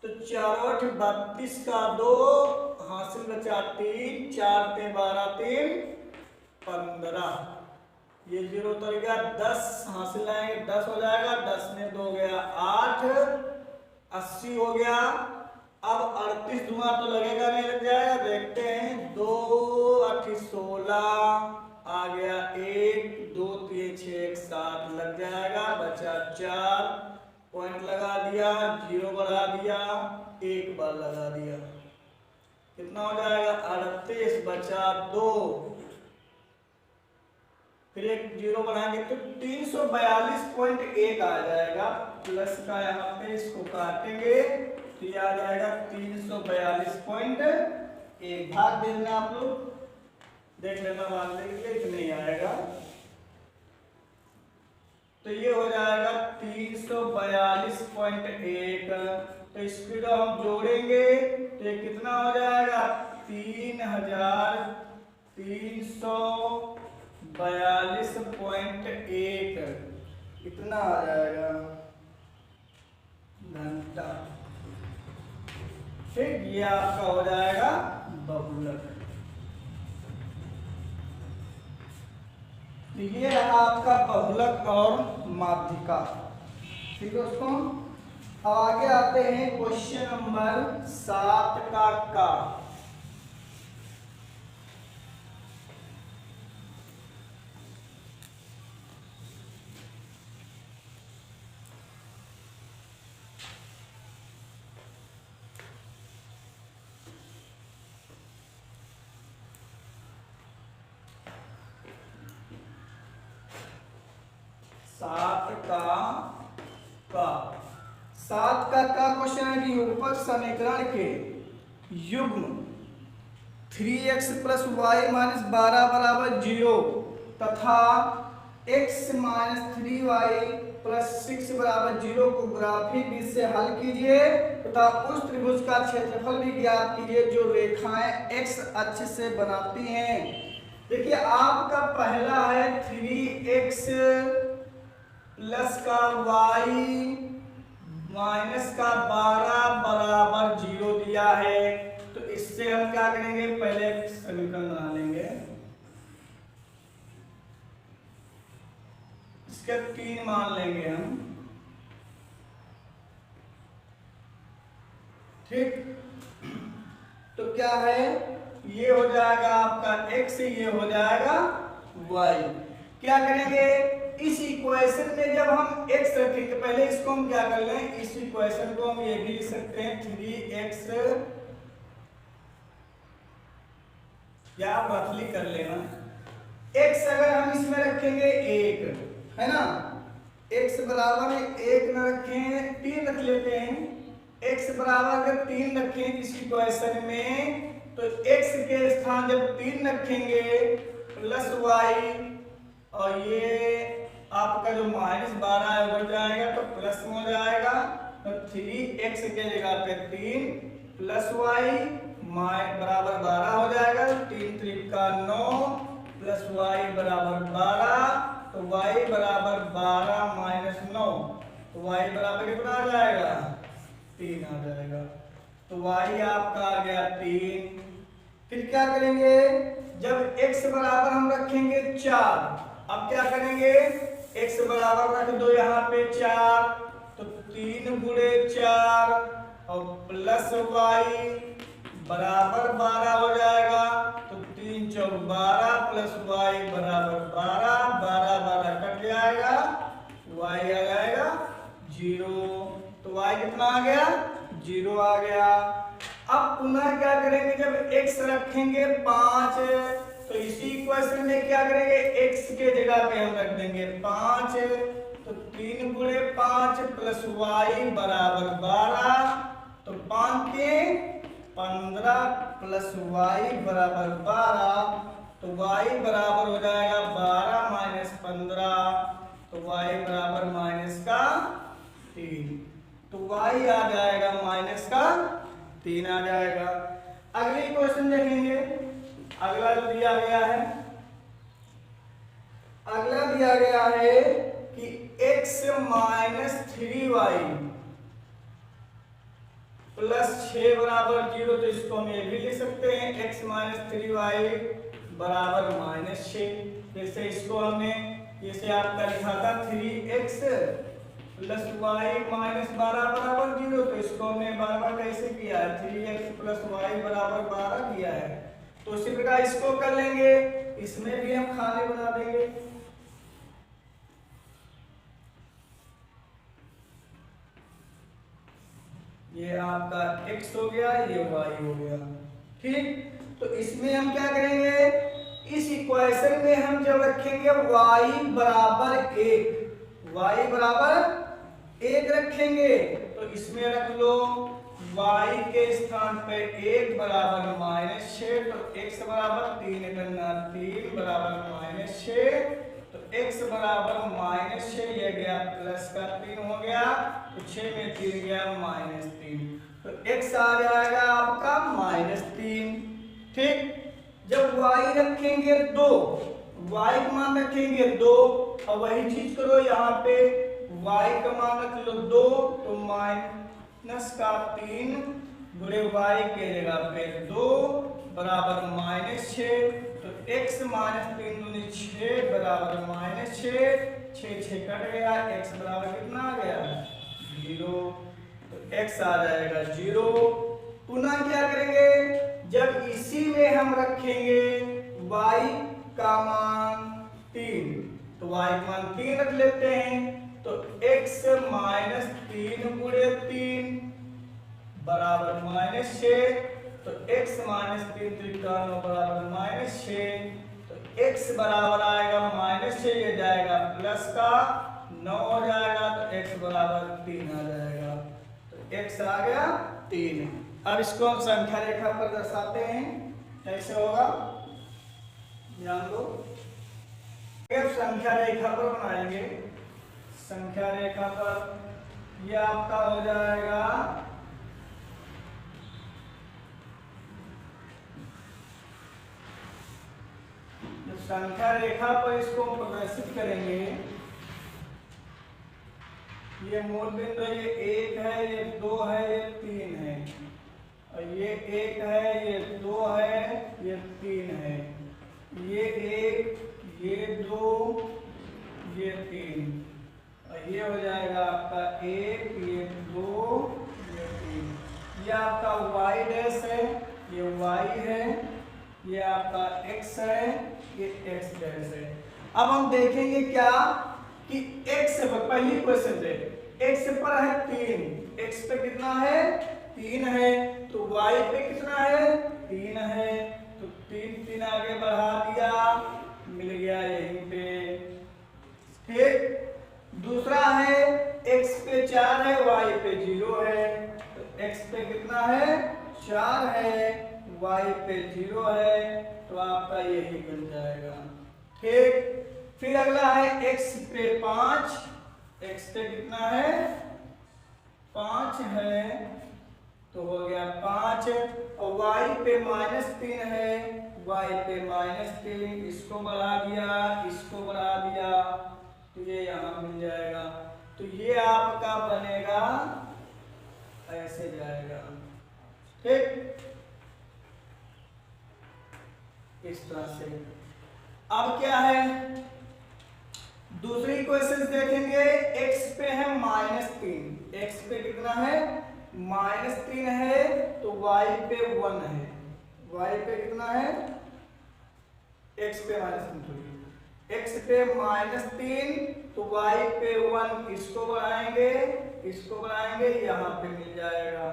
तो 4 8 32 का 2, हासिल बचा 3, 4 3 12, 3 15, ये 0 उतर गया, 10 हासिल आएंगे 10 हो जाएगा, 10 में 2 गया 8, 80 हो गया। अब 38 धुआं तो लगेगा नहीं, लग जाएगा, देखते हैं। 2 8 16 आ गया 1, 2 3 6 1 7 लग जाएगा, बचा 4, पॉइंट लगा दिया, 0 बढ़ा दिया, 1 बार लगा दिया, कितना हो जाएगा 38, बचा 2, फिर एक 0 बढ़ाएंगे तो 342.1 आ जाएगा। प्लस का यहाँ पे इसको काटेंगे तो ये आ जाएगा 342.1। भाग दे देना आप लोग, देख लेना, मान लेंगे कि नहीं आएगा। तो ये हो जाएगा 342.1। तो स्पीड हम जोड़ेंगे तो ये कितना हो जाएगा 3,342.1, इतना आ जाएगा घंटा। ठीक, ये आपका हो जाएगा बहुलक। ये आपका बहुलक और माध्यिका। ठीक है दोस्तों, अब आगे आते हैं क्वेश्चन नंबर 7 का। 7 का क्वेश्चन है कि उपज समीकरण के युग्म 3x + y - 12 = 0 तथा x - 3y + 6 = 0 को ग्राफिक विधि से हल कीजिए तथा उस त्रिभुज का क्षेत्रफल भी ज्ञात कीजिए जो रेखाएं x अक्ष से बनाती हैं। देखिए, आपका पहला है 3x प्लस का y माइनस का 12 बराबर 0 दिया है। तो इससे हम क्या करेंगे, पहले एक समीकरण बना लेंगे। इसके 3 मान लेंगे हम। ठीक, तो क्या है, ये हो जाएगा आपका x, ये हो जाएगा y। क्या करेंगे, इस इक्वेशन में जब हम x रखेंगे, पहले इसको हम क्या कर लें, इस इक्वेशन को हम ये भी लिख सकते हैं 3x, या आप रफली कर लेना। x अगर हम इसमें रखेंगे 1, है ना, x बराबर 1 न रखें 3 रख लेते हैं। x बराबर अगर 3 रखें इस इक्वेशन में, तो x के स्थान जब 3 रखेंगे प्लस y, और ये आपका जो -12 है उधर जाएगा तो प्लस में हो जाएगा, तो 3x के जगह पे 3 प्लस y बराबर 12 हो जाएगा। 3 त्रिका 9 प्लस y बराबर 12, तो y बराबर 12 माइनस 9, तो y बराबर कितना आ जाएगा? 3 आ जाएगा। तो y आपका आ गया 3। फिर क्या करेंगे, जब x बराबर हम रखेंगे 4, अब क्या करेंगे, x बराबर रख दो यहाँ पे 4, तो 3 गुणे 4 और प्लस y बराबर 12 हो जाएगा, तो 3 चौक 12 प्लस y बराबर 12, 12 12 कट जाएगा, y आ जाएगा 0। तो y कितना आ गया? 0 आ गया। अब पुनः क्या करेंगे, जब x रखेंगे 5, तो इसी इक्वेशन में क्या करेंगे, x के जगह पे हम रख देंगे 5, तो 3 गुणे 5 प्लस y बराबर 12, तो 5 के 15 प्लस y बराबर 12, तो y बराबर हो जाएगा 12 माइनस 15, तो y बराबर माइनस का 3, तो y आ जाएगा माइनस का 3 आ जाएगा। अगली क्वेश्चन देखेंगे, अगला जो दिया गया है, अगला दिया गया है कि x माइनस 3y प्लस 6 बराबर 0, तो इसको हम ये भी लिख सकते हैं x माइनस 3y बराबर -6। जैसे इसको हमने जैसे आपका लिखा था 3x प्लस y माइनस 12 बराबर 0, तो इसको हमने बार बार कैसे किया है, 3x प्लस y बराबर 12 किया है। तो उसी प्रकार इसको कर लेंगे, इसमें भी हम खाने बना देंगे। ये आपका x हो गया, ये y हो गया, ठीक। तो इसमें हम क्या करेंगे, इस इक्वेशन में हम जब रखेंगे y बराबर 1, y बराबर 1 रखेंगे, तो इसमें रख लो y के स्थान पे 1 बराबर -6, तो x बराबर 3 करना, 3 बराबर -6, तो x बराबर -6, ये गया प्लस का 3 हो गया, तो 6 में 3 गया -3, तो x आ जाएगा आपका -3, ठीक। जब y रखेंगे 2, y का मान रखेंगे 2, और वही चीज करो यहाँ पे y का मान रख लो 2, तो माइनस का 3 गुणे y के जगह पे 2 बराबर -6, तो x -3 दूनी 6 बराबर -6, 6 कट गया, x बराबर कितना आ गया? 0, तो x आ जाएगा 0। पुनः क्या करेंगे, जब इसी में हम रखेंगे y का मान 3, तो y का मान 3 रख लेते हैं, तो x माइनस 3 गुणे 3 बराबर -6, तो x माइनस 3 त्रिका 9 बराबर -6, तो x बराबर आएगा -6, ये जाएगा प्लस का 9 हो जाएगा, तो x बराबर 3 आ जाएगा, तो x आ गया 3। अब इसको हम संख्या रेखा पर दर्शाते हैं, कैसे होगा ध्यान दो। संख्या रेखा पर बनाएंगे, संख्या रेखा पर यह आपका हो जाएगा जब संख्या रेखा पर इसको प्रदर्शित करेंगे, ये मूल बिंदु ये 1 है, ये 2 है, ये 3 है, और ये 1 है, ये 2 है, ये 3 है, ये 1, ये 2, ये 3, और ये हो जाएगा आपका 1, ये 2, ये 3, ये आपका y डैश है, ये y है, ये आपका x है, ये x डैश है। अब हम देखेंगे क्या कि x पर पहली क्वेश्चन से x पर है 3, x पे कितना है 3 है, तो y पे कितना है 3 है, तो 3 आगे बढ़ा दिया, मिल गया यहीं पे, ठीक। दूसरा है x पे 4 है, y पे 0 है, तो x पे कितना है 4 है, y पे 0 है, तो आपका यही बन जाएगा। ठीक, फिर अगला है x पे 5, x पे कितना है 5 है, तो हो गया 5, और y पे -3 है, y पे -3, इसको बढ़ा दिया, इसको बढ़ा दिया, तो ये यहाँ मिल जाएगा। तो ये आपका बनेगा, ऐसे जाएगा। ठीक, इस तरह से। अब क्या है, दूसरी क्वेश्चन देखेंगे। x पे है -3, x पे कितना है -3 है, तो y पे 1 है, y पे कितना है x पे -3, x पे -3 तो y पे 1, इसको बढ़ाएंगे, इसको बढ़ाएंगे, यहाँ पे मिल जाएगा।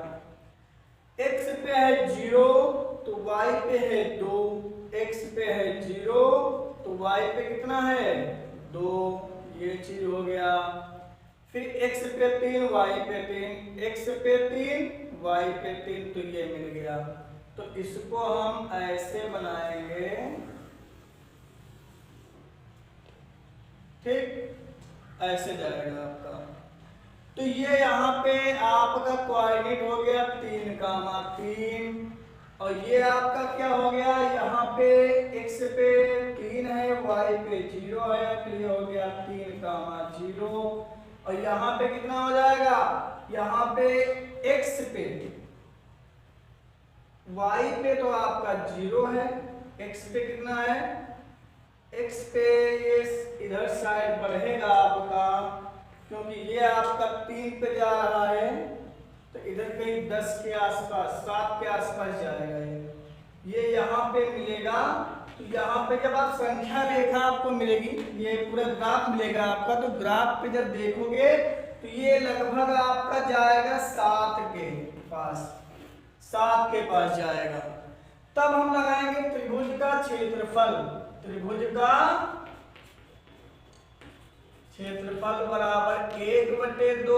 x पे है 0 तो y पे है 2, x पे है 0 तो y पे कितना है 2, ये चीज हो गया। फिर x पे 3, y पे 3, x पे 3, y पे 3, तो ये मिल गया। तो इसको हम ऐसे बनाएंगे। ठीक, ऐसे जाएगा आपका। तो ये यहाँ पे आपका कोऑर्डिनेट हो गया 3, और ये आपका क्या हो गया, यहाँ पे x पे 3 है, y पे 0 है, तो ये हो गया 3, 0, और यहाँ पे कितना हो जाएगा, यहाँ पे x पे, y पे तो आपका 0 है, x पे कितना है, x पे ये इधर साइड बढ़ेगा आपका, क्योंकि ये आपका 3 पे जा रहा है, तो इधर कहीं 10 के आसपास, 7 के आसपास जाएगा ये यहाँ पे मिलेगा। तो यहाँ पे जब आप संख्या रेखा आपको मिलेगी, ये पूरा ग्राफ मिलेगा आपका, तो ग्राफ पे जब देखोगे तो ये लगभग आपका जाएगा 7 के पास, 7 के पास जाएगा। तब हम लगाएंगे त्रिभुज का क्षेत्रफल, त्रिभुज का क्षेत्रफल बराबर 1/2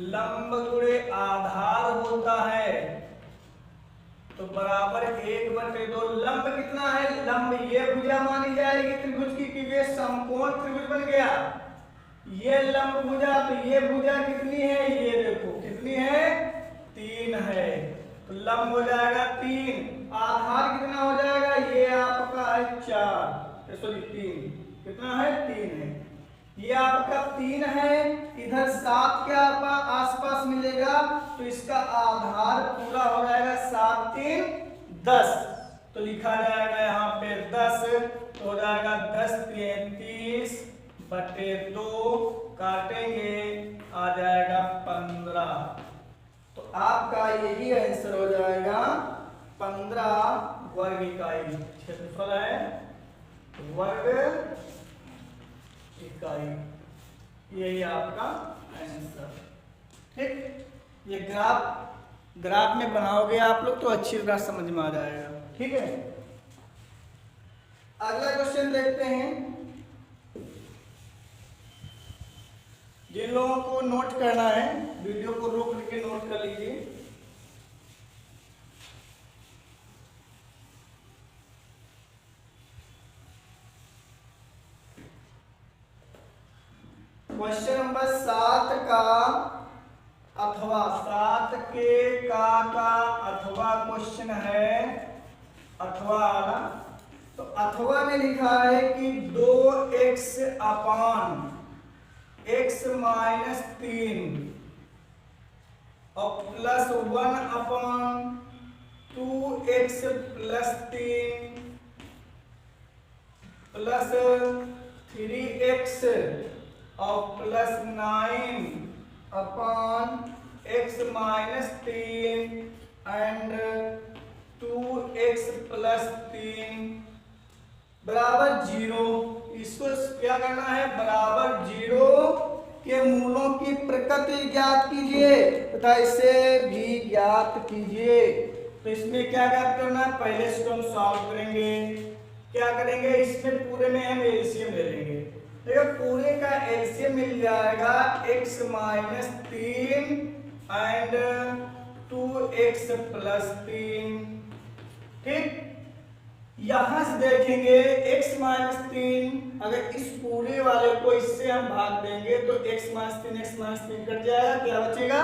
लंब गुणे आधार होता है, तो बराबर 1/2। लंब कितना है, लंब ये भुजा मानी जाएगी त्रिभुज की, क्योंकि ये समकोण त्रिभुज बन गया। ये लंब भुजा, तो ये भुजा कितनी है, ये देखो कितनी है 3 है, तो लंब हो जाएगा 3। आधार कितना हो जाएगा, ये आपका है 4, सॉरी 3, कितना है 3 है, ये आपका 3 है, इधर 7 के आसपास मिलेगा, तो इसका आधार पूरा हो जाएगा 7 3 10, तो लिखा जाएगा यहाँ पे 10, तो हो जाएगा 10 3 30/2, काटेंगे आ जाएगा 15, तो आपका यही आंसर हो जाएगा 15 वर्ग इकाई क्षेत्रफल है, वर्ग इकाई, यही आपका आंसर। ठीक, ये ग्राफ में बनाओगे आप लोग तो अच्छी तरह समझ में आ जाएगा। ठीक है, अगला क्वेश्चन देखते हैं। जिन लोगों को नोट करना है, वीडियो को रोक के नोट कर लीजिए। क्वेश्चन नंबर 7 का अथवा 7 के का अथवा क्वेश्चन है, अथवा वाला। तो अथवा में लिखा है कि 2x अपान x - 3 और +1 अपान 2x + 3 प्लस 3x और +9 अपान x - 3 एंड 2x + 3 बराबर 0। इसको क्या करना है, बराबर 0 के मूलों की प्रकृति ज्ञात कीजिए तथा इसे भी ज्ञात कीजिए। तो इसमें क्या करना है, पहले इसको हम सॉल्व करेंगे। क्या करेंगे, इसमें पूरे में हम एलसीएम ले लेंगे। देखो पूरे का एलसीएम मिल जाएगा x - 3 एंड 2x प्लस 3। ठीक, यहां से देखेंगे x माइनस 3, अगर इस पूरे वाले को इससे हम भाग देंगे तो x माइनस 3 कट जाएगा, क्या बचेगा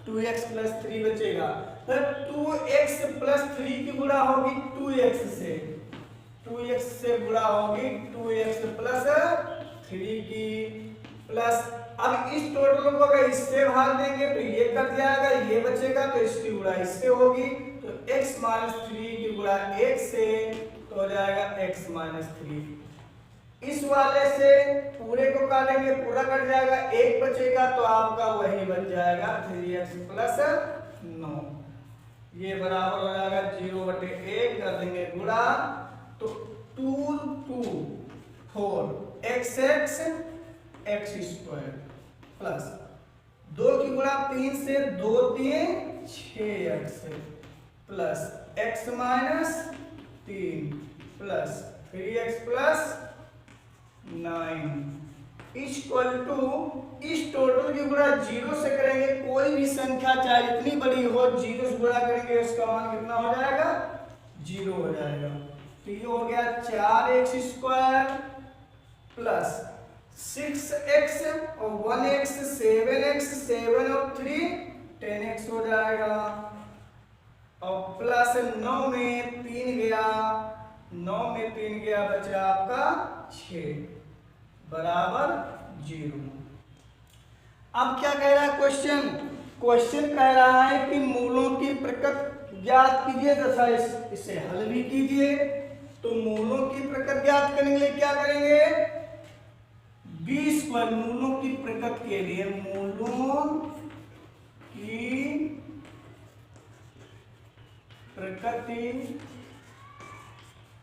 2x प्लस 3 बचेगा। तो 2x प्लस 3 की गुणा होगी 2x से, 2x से गुणा होगी 2x प्लस 3 की, प्लस अब इस टोटल को अगर इससे भाग देंगे तो ये कट जाएगा, ये बचेगा, तो इसकी गुणा इससे होगी, तो x माइनस 3 की गुणा 1 से तो हो जाएगा x माइनस 3। इस वाले से पूरे को काटेंगे, पूरा कट जाएगा, 1 बचेगा, तो आपका वही बन जाएगा 3x प्लस 9। ये बराबर हो जाएगा 0/1, कर देंगे गुणा, तो 2 2 4 x x स्क्वायर प्लस 2 की गुणा 3 से 2 3 6x plus x minus 3 plus 3x plus 9 equal to, इस टोटल की गुणा 0 से करेंगे, कोई भी संख्या चाहे इतनी बड़ी हो 0 से गुणा करेंगे उसका मान कितना हो जाएगा 0 हो जाएगा। तो ये हो गया 4x स्क्वायर प्लस 6x और 1x 7x 7 और 3 10x हो जाएगा, और प्लस 9 में 3 गया, 9 में 3 गया, बचा आपका 6 बराबर 0। अब क्या कह रहा है क्वेश्चन, क्वेश्चन कह रहा है कि मूलों की प्रकृति ज्ञात कीजिए तथा इसे हल भी कीजिए। तो मूलों की प्रकृति ज्ञात करने के लिए क्या करेंगे, b स्क्वायर, मूलों की प्रकृति के लिए, मूलों की प्रकृति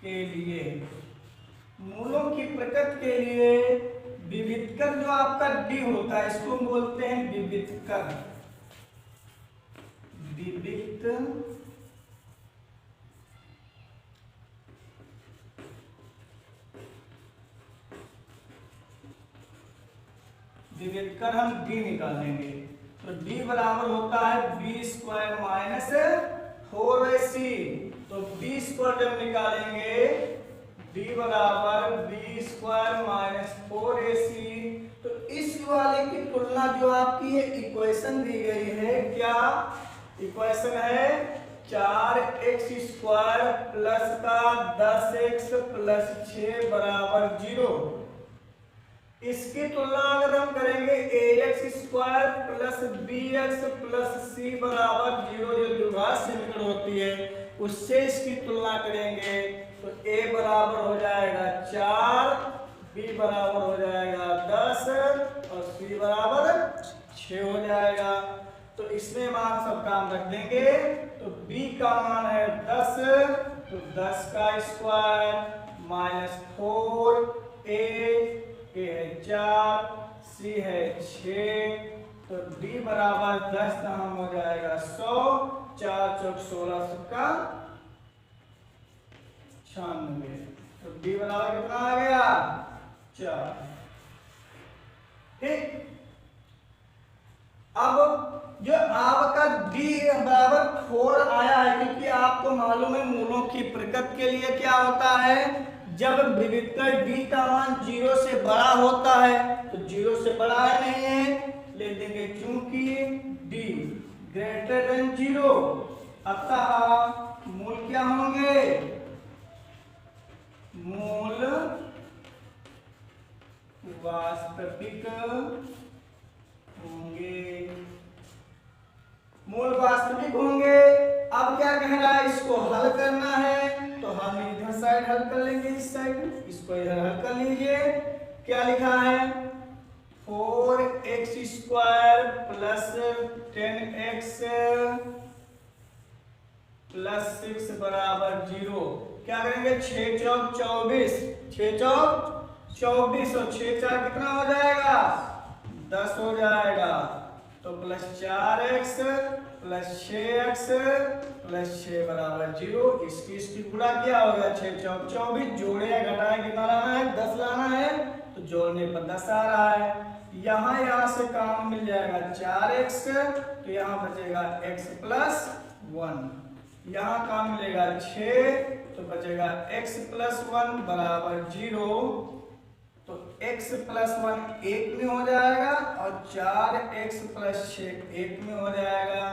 के लिए, मूलों की प्रकृति के लिए विविधकर जो आपका d होता है इसको बोलते हैं विविधकर, विविधकर हम d निकालेंगे, तो d बराबर होता है b स्क्वायर माइनस 4ac। तो b स्क्वायर जब निकालेंगे d बराबर b स्क्वायर माइनस 4ac, तो इस वाले की तुलना जो आपकी ये इक्वेशन दी गई है, क्या इक्वेशन है 4x स्क्वायर प्लस का 10x प्लस 6 बराबर 0। इसकी तुलना अगर हम करेंगे ax square plus bx plus c बराबर 0, जो द्विघात समीकरण होती है उससे इसकी तुलना करेंगे, तो a बराबर हो जाएगा 4, b बराबर हो जाएगा 10 और c बराबर 6 हो जाएगा। तो इसमें मान सब काम रख देंगे, तो b का मान है 10, तो 10 का स्क्वायर माइनस 4, a है 4, c है 6, तो d बराबर 10 दाम हो जाएगा 100, 4 चौक 16 सबका 96, तो d बराबर कितना आ गया 4। ठीक, अब जो आपका d बराबर 4 आया है, क्योंकि आपको मालूम है मूलों की प्रकृति के लिए क्या होता है, जब विविधकर d का मान 0 से बड़ा होता है, तो 0 से बड़ा है नहीं है, ले देंगे चूंकि d ग्रेटर देन 0, अतः मूल क्या होंगे, मूल वास्तविक होंगे, मूल वास्तविक होंगे। अब क्या कह रहा है, इसको हल करना है, तो हम इधर साइड हल कर लेंगे, इस साइड इसको इधर हल कर लीजिए। क्या लिखा है 4x square plus 10x plus 6 बराबर 0। क्या करेंगे 6 चौक 24, 6 चौक 24 और 6 4 कितना हो जाएगा 10 हो जाएगा, तो plus 4x plus 6x plus 6 बराबर 0। इसकी गुणा क्या होगा 6 चौक 24, जोड़े या घटाए कितना लाना है 10 लाना है, तो जोड़ने पर 10 आ रहा है। यहाँ से काम मिल जाएगा 4x, तो यहाँ बचेगा x प्लस 1। यहाँ काम मिलेगा 6, तो बचेगा x प्लस 1 बराबर 0। तो x प्लस 1 1 में हो जाएगा और 4x प्लस 6 1 में हो जाएगा।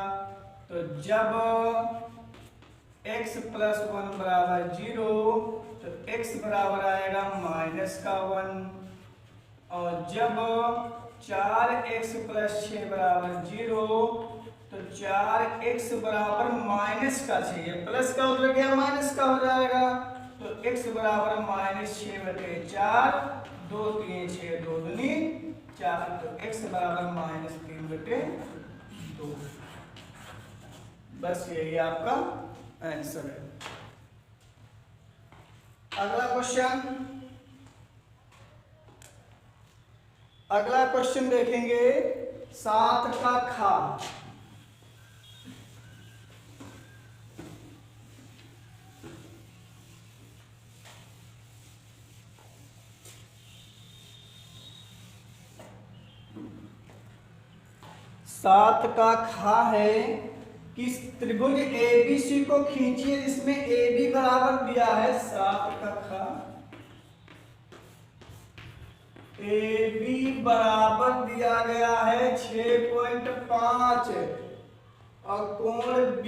तो जब x प्लस 1 बराबर 0, तो x बराबर आएगा -1। और जब 4x प्लस 6 बराबर 0, तो 4x बराबर -6, प्लस का उधर गया माइनस का हो जाएगा। तो x बराबर -6/4, 2 3 6 2 दूनी 4, तो x बराबर -3/2। बस यही आपका आंसर है। अगला क्वेश्चन देखेंगे 7 का खा। सात का खा है कि त्रिभुज एबीसी को खींचिए जिसमें AB बराबर दिया है। 7 का खा AB बराबर दिया गया है 6.5 और कोण B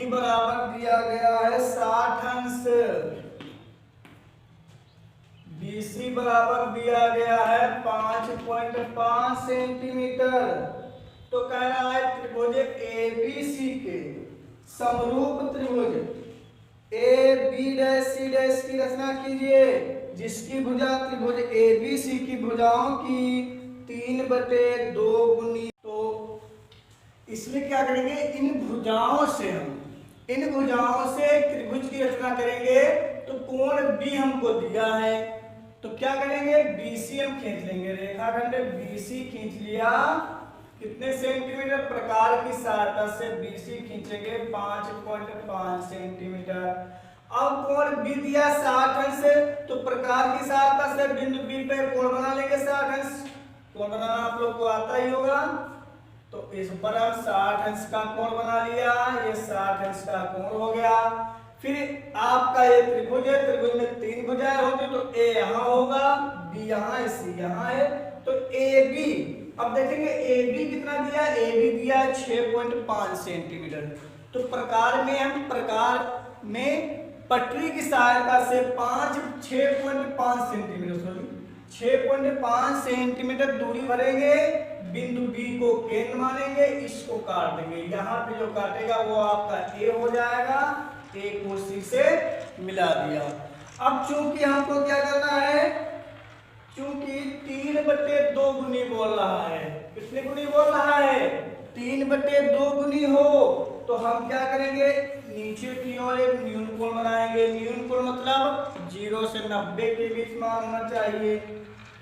बराबर दिया गया है 60 अंश। BC बराबर दिया गया है 5.5 सेंटीमीटर। तो कह रहा है त्रिभुज ABC के समरूप त्रिभुज AB' C' की रचना कीजिए जिसकी भुजा त्रिभुज ABC की भुजाओं की 3/2 गुनी। तो इसमें क्या करेंगे, इन भुजाओं से त्रिभुज की रचना करेंगे। तो कोण B हमको दिया है, तो क्या करेंगे, BC हम खींच लेंगे। रेखाखंड BC खींच लिया, कितने सेंटीमीटर, प्रकार की सहायता से BC खींचेंगे 5.5 सेंटीमीटर। अब कोण B दिया 60 अंश, तो प्रकार की सहायता से बिंदु B पे कोण बना लेंगे 60 अंश। कोण बनाना आप लोग को आता ही होगा। तो इस पर हम 60 अंश का कोण बना लिया, ये 60 अंश का कोण हो गया। फिर आपका ये त्रिभुज है, त्रिभुज में 3 भुजाएं होती, तो A यहाँ होगा, B यहाँ है, C यहाँ है। तो AB, अब देखेंगे AB कितना दिया, AB दिया 6.5 सेंटीमीटर। तो प्रकार में पटरी की सहायता से 6.5 सेंटीमीटर दूरी भरेंगे, बिंदु B को केंद्र मानेंगे, इसको काट देंगे। यहाँ पे जो काटेगा वो आपका A हो जाएगा। A को C से मिला दिया। अब चूंकि हमको क्या करना है, चूंकि 3/2 गुनी बोल रहा है, कितने गुनी बोल रहा है, 3/2 गुनी हो, तो हम क्या करेंगे, नीचे की ओर एक न्यून कोण बनाएंगे। न्यून कोण मतलब 0 से 90 के बीच मान होना चाहिए।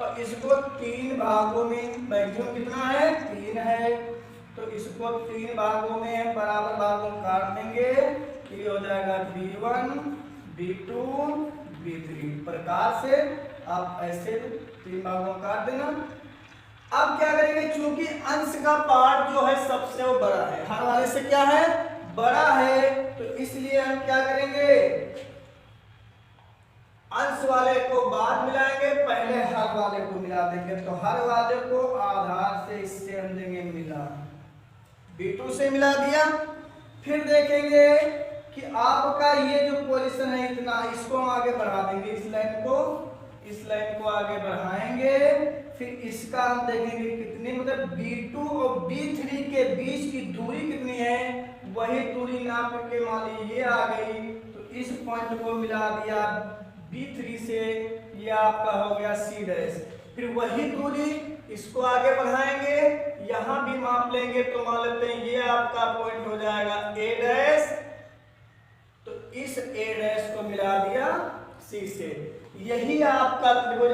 और इसको 3 भागों में, मैक्सिमम कितना है, 3 है, तो इसको 3 भागों में बराबर भागों में काट देंगे। ये हो जाएगा B1 B2 B3। प्रकार से आप ऐसे 3 भागों में काट देना। अब क्या करेंगे, चूंकि अंश का पार्ट जो है सबसे वो बड़ा है, हर वाले से क्या है, बड़ा है, तो इसलिए हम क्या करेंगे, अंश वाले को बाद मिलाएंगे, पहले हर वाले को मिला देंगे। तो हर वाले को आधार से इससे हम देंगे मिला, B2 से मिला दिया। फिर देखेंगे कि आपका ये जो पोजीशन है इतना, इसको हम आगे बढ़ा देंगे, इस लाइन को आगे बढ़ाएंगे। फिर इसका हम देखेंगे कितनी, मतलब B2 और B3 के बीच की दूरी कितनी है, वही दूरी नाप के मान लीजिए ये आ गई। तो इस पॉइंट को मिला दिया B3 से, ये आपका हो गया C'। फिर वही दूरी इसको आगे बढ़ाएंगे, यहां भी माप लेंगे, तो मान लेते हैं ये आपका पॉइंट हो जाएगा A'। तो इस A' को मिला दिया C से। यही आपका त्रिभुज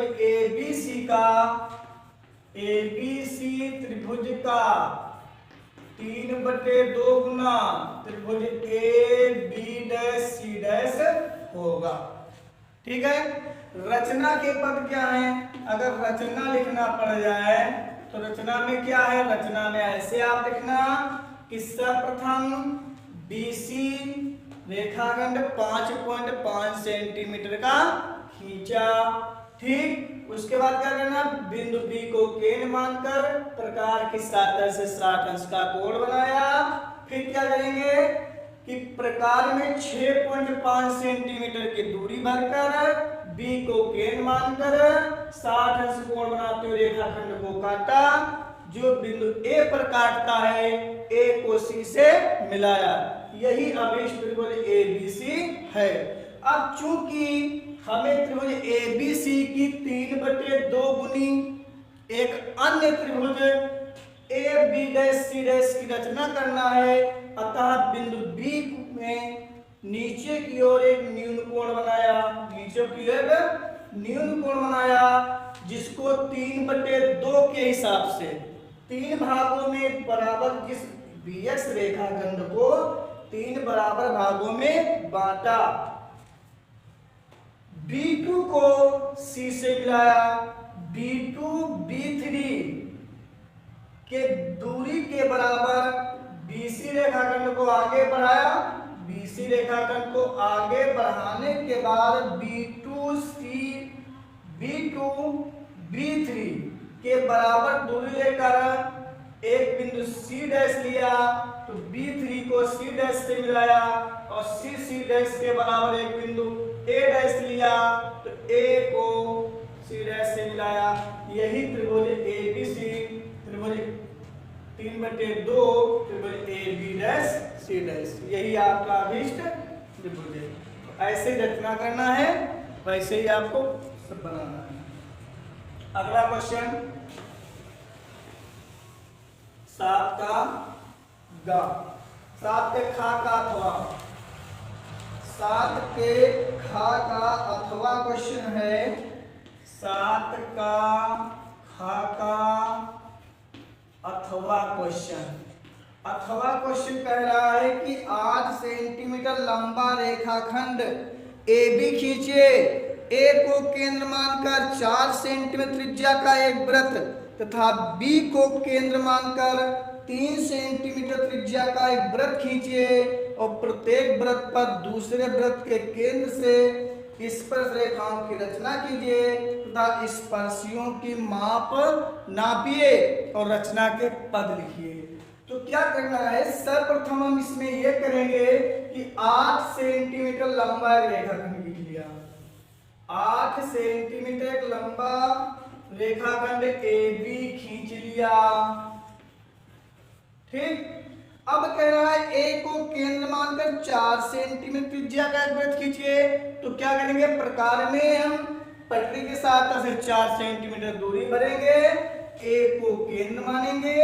ABC त्रिभुज का 3/2 गुना त्रिभुज AB' C' होगा। ठीक है। रचना के पद क्या है? अगर रचना लिखना पड़ जाए तो रचना में क्या है? रचना में ऐसे आप लिखना कि सर्वप्रथम बीसी रेखाखंड 5.5 सेंटीमीटर का खींचा। ठीक, उसके बाद क्या करना? बिंदु बी को केंद्र मानकर प्रकार की सहायता से 60 अंश का कोण बनाया। फिर क्या करेंगे कि प्रकार में 6.5 सेंटीमीटर की दूरी भरकर बी को केंद्र मानकर 60 अंश कोण बनाते हुए रेखाखंड को काटा। जो बिंदु ए पर काटता है ए को सी से मिलाया। यही अभिष्ट त्रिभुज एबीसी है। अब चूंकि हमें त्रिभुज एबीसी की 3/2 गुनी एक अन्य त्रिभुज A B dash C dash की रचना करना है, अतः बिंदु बी में नीचे की ओर एक न्यून कोण बनाया। नीचे की ओर न्यून कोण बनाया जिसको 3/2 के हिसाब से 3 भागों में बराबर, जिस बीएक्स रेखाखंड को 3 बराबर भागों में बांटा। B2 को C से मिलाया। B2 B3 के दूरी के बराबर BC रेखाखंड को आगे बढ़ाया। BC रेखाखंड को आगे बढ़ाने के बाद B2 B3 के बराबर दूरी लेकर एक बिंदु C डैश लिया तो B3 को C डैश से मिलाया और C डैश के बराबर एक बिंदु A डैश लिया तो A को C डैश से मिलाया। यही त्रिभुज ABC त्रिभुज 3/2 त्रिभुज AB डैश C डैश, यही आपका अभिष्ट त्रिभुज है। ऐसे रचना करना है, वैसे ही आपको सब बनाना है। अगला क्वेश्चन 7 का गा, 7 के खा का अथवा, 7 के खा का अथवा क्वेश्चन है। 7 का खा का अथवा क्वेश्चन। अथवा क्वेश्चन कह रहा है कि 8 सेंटीमीटर लंबा रेखाखंड AB खींचे। ए को केंद्र मानकर 4 सेंटीमीटर त्रिज्या का एक वृत्त तथा बी को केंद्र मानकर 3 सेंटीमीटर त्रिज्या का एक वृत्त खींचिए और प्रत्येक वृत्त पर दूसरे वृत्त के केंद्र से स्पर्श रेखाओं की रचना कीजिए तथा स्पर्शियों की माप नापिए और रचना के पद लिखिए। तो क्या करना है? सर्वप्रथम हम इसमें यह करेंगे कि 8 सेंटीमीटर लंबा रेखाखंड खींच लिया। 8 सेंटीमीटर लंबा रेखाखंड AB खींच लिया। ठीक, अब कह रहा है A को केंद्र मानकर 4 सेंटीमीटर त्रिज्या का एक वृत्त खींचिए। तो क्या करेंगे? प्रकार में हम पटरी के साथ से 4 सेंटीमीटर दूरी भरेंगे, A को केंद्र मानेंगे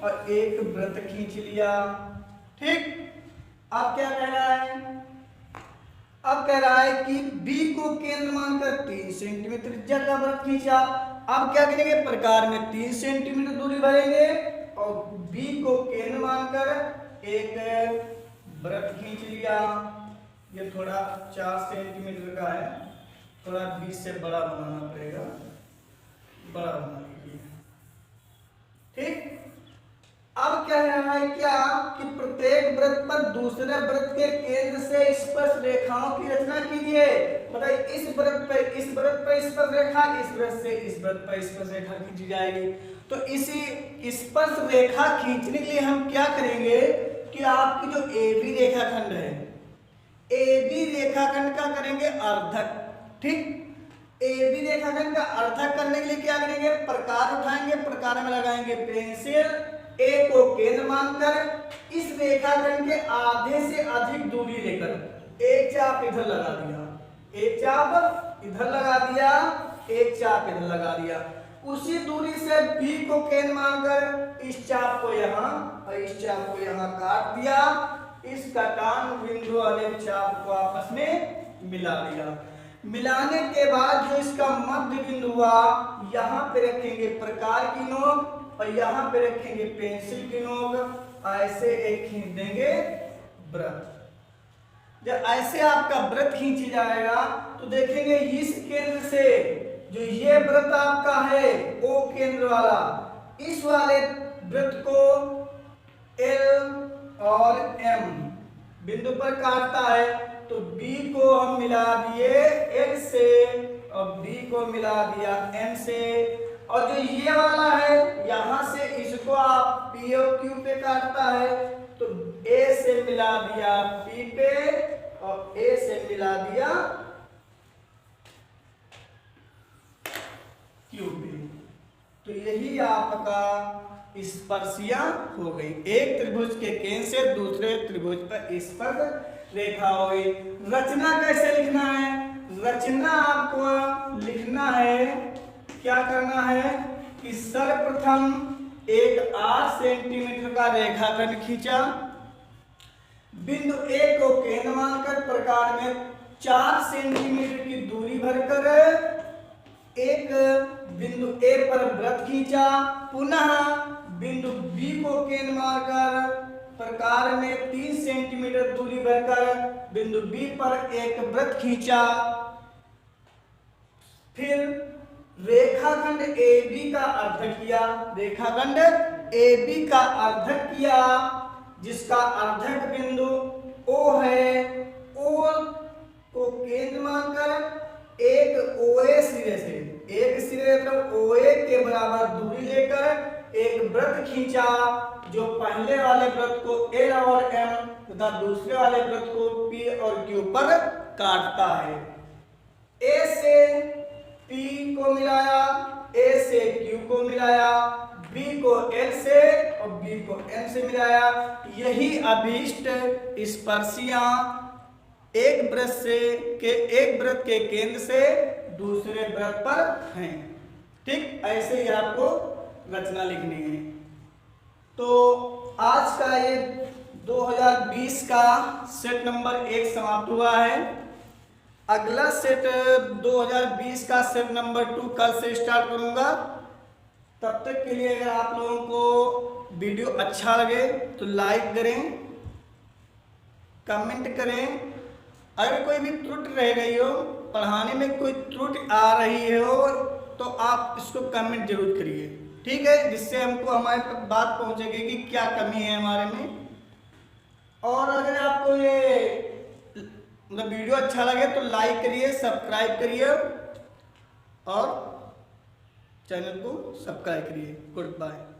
और एक वृत्त खींच लिया। ठीक, अब क्या कह रहा है? अब कह रहा है कि B को केंद्र मानकर 3 सेंटीमीटर त्रिज्या का वृत्त खींचा। अब क्या करेंगे? प्रकार में 3 सेंटीमीटर दूरी भरेंगे और B को केंद्र मानकर एक वृत्त खींच लिया। ये थोड़ा 4 सेंटीमीटर का है, थोड़ा 20 से बड़ा बनाना पड़ेगा, बड़ा बना लीजिए। ठीक, अब क्या रहा है क्या कि प्रत्येक वृत्त पर दूसरे वृत्त के केंद्र से स्पर्श रेखाओं की रचना कीजिए। मतलब इस वृत्त पर इस वृत्त पर स्पर्श रेखा, इस वृत्त से इस वृत्त पर स्पर्श रेखा खींची जाएगी। तो इसी स्पर्श रेखा खींचने के लिए हम क्या करेंगे कि आपकी जो AB रेखाखंड है, AB रेखाखंड का करेंगे अर्धक। ठीक, AB रेखाखंड का अर्धक करने के लिए क्या करेंगे? प्रकार उठाएंगे, प्रकार में लगाएंगे पेंसिल, A को केंद्र मानकर इस रेखाखंड के आधे से अधिक दूरी लेकर एक चाप इधर लगा दिया, एक चाप इधर लगा दिया, एक चाप इधर लगा दिया। उसी दूरी से B को केंद्र मानकर इस चाप को यहाँ और इस चाप को यहाँ काट दिया। इस कटान बिंदु वाले चाप को आपस में मिला दिया। मिलाने के बाद जो इसका मध्य बिंदु हुआ, यहाँ पे रखेंगे प्रकार की नोक और यहाँ पे रखेंगे पेंसिल की नोक। ऐसे एक खींच देंगे वृत्त। जब ऐसे आपका वृत्त खींच जाएगा तो देखेंगे इस केंद्र से जो ये वृत्त आपका है ओ केंद्र वाला, इस वाले वृत्त को L और M बिंदु पर काटता है, तो B को हम मिला दिए L से और B को मिला दिया M से, और जो ये वाला है यहां से इसको आप P और Q पे काटता है, तो A से मिला दिया P पे और A से मिला दिया Q पे। तो यही आपका स्पर्शिया हो गई, एक त्रिभुज के केंद्र से दूसरे त्रिभुज पर स्पर्श रेखा हो गई। रचना कैसे लिखना है? रचना आपको लिखना है, क्या करना है कि सर्वप्रथम एक 8 सेंटीमीटर का रेखाखंड खींचा, बिंदु A को केंद्र मानकर प्रकार में 4 सेंटीमीटर की दूरी भरकर एक बिंदु A पर वृत्त खींचा, पुनः बिंदु B को केंद्र मानकर प्रकार में 3 सेंटीमीटर दूरी भरकर बिंदु B पर एक वृत्त खींचा, फिर रेखाखंड AB का अर्धक किया, रेखाखंड AB का अर्धक किया जिसका अर्धक बिंदु O है, O को केंद्र मानकर एक OA सिरे से, एक सिरे मतलब OA के बराबर दूरी लेकर एक वृत्त खींचा जो पहले वाले वृत्त को L और M तथा दूसरे वाले वृत्त को P और Q पर काटता है। A से P को मिलाया, A से Q को मिलाया, B को L से और B को M से मिलाया। यही अभीष्ट स्पर्शियां एक वृत्त के केंद्र से दूसरे वृत्त पर हैं। ठीक ऐसे ही आपको रचना लिखनी है। तो आज का ये 2020 का सेट नंबर 1 समाप्त हुआ है। अगला सेट 2020 का सेट नंबर 2 कल से स्टार्ट करूंगा। तब तक के लिए अगर आप लोगों को वीडियो अच्छा लगे तो लाइक करें, कमेंट करें। अगर कोई भी त्रुटि रह गई हो, पढ़ाने में कोई त्रुटि आ रही हो तो आप इसको कमेंट जरूर करिए, ठीक है, जिससे हमको हमारे तक बात पहुंचेगी कि क्या कमी है हमारे में। और अगर आपको ये मतलब वीडियो अच्छा लगे तो लाइक करिए, सब्सक्राइब करिए और चैनल को सब्सक्राइब करिए। Good bye.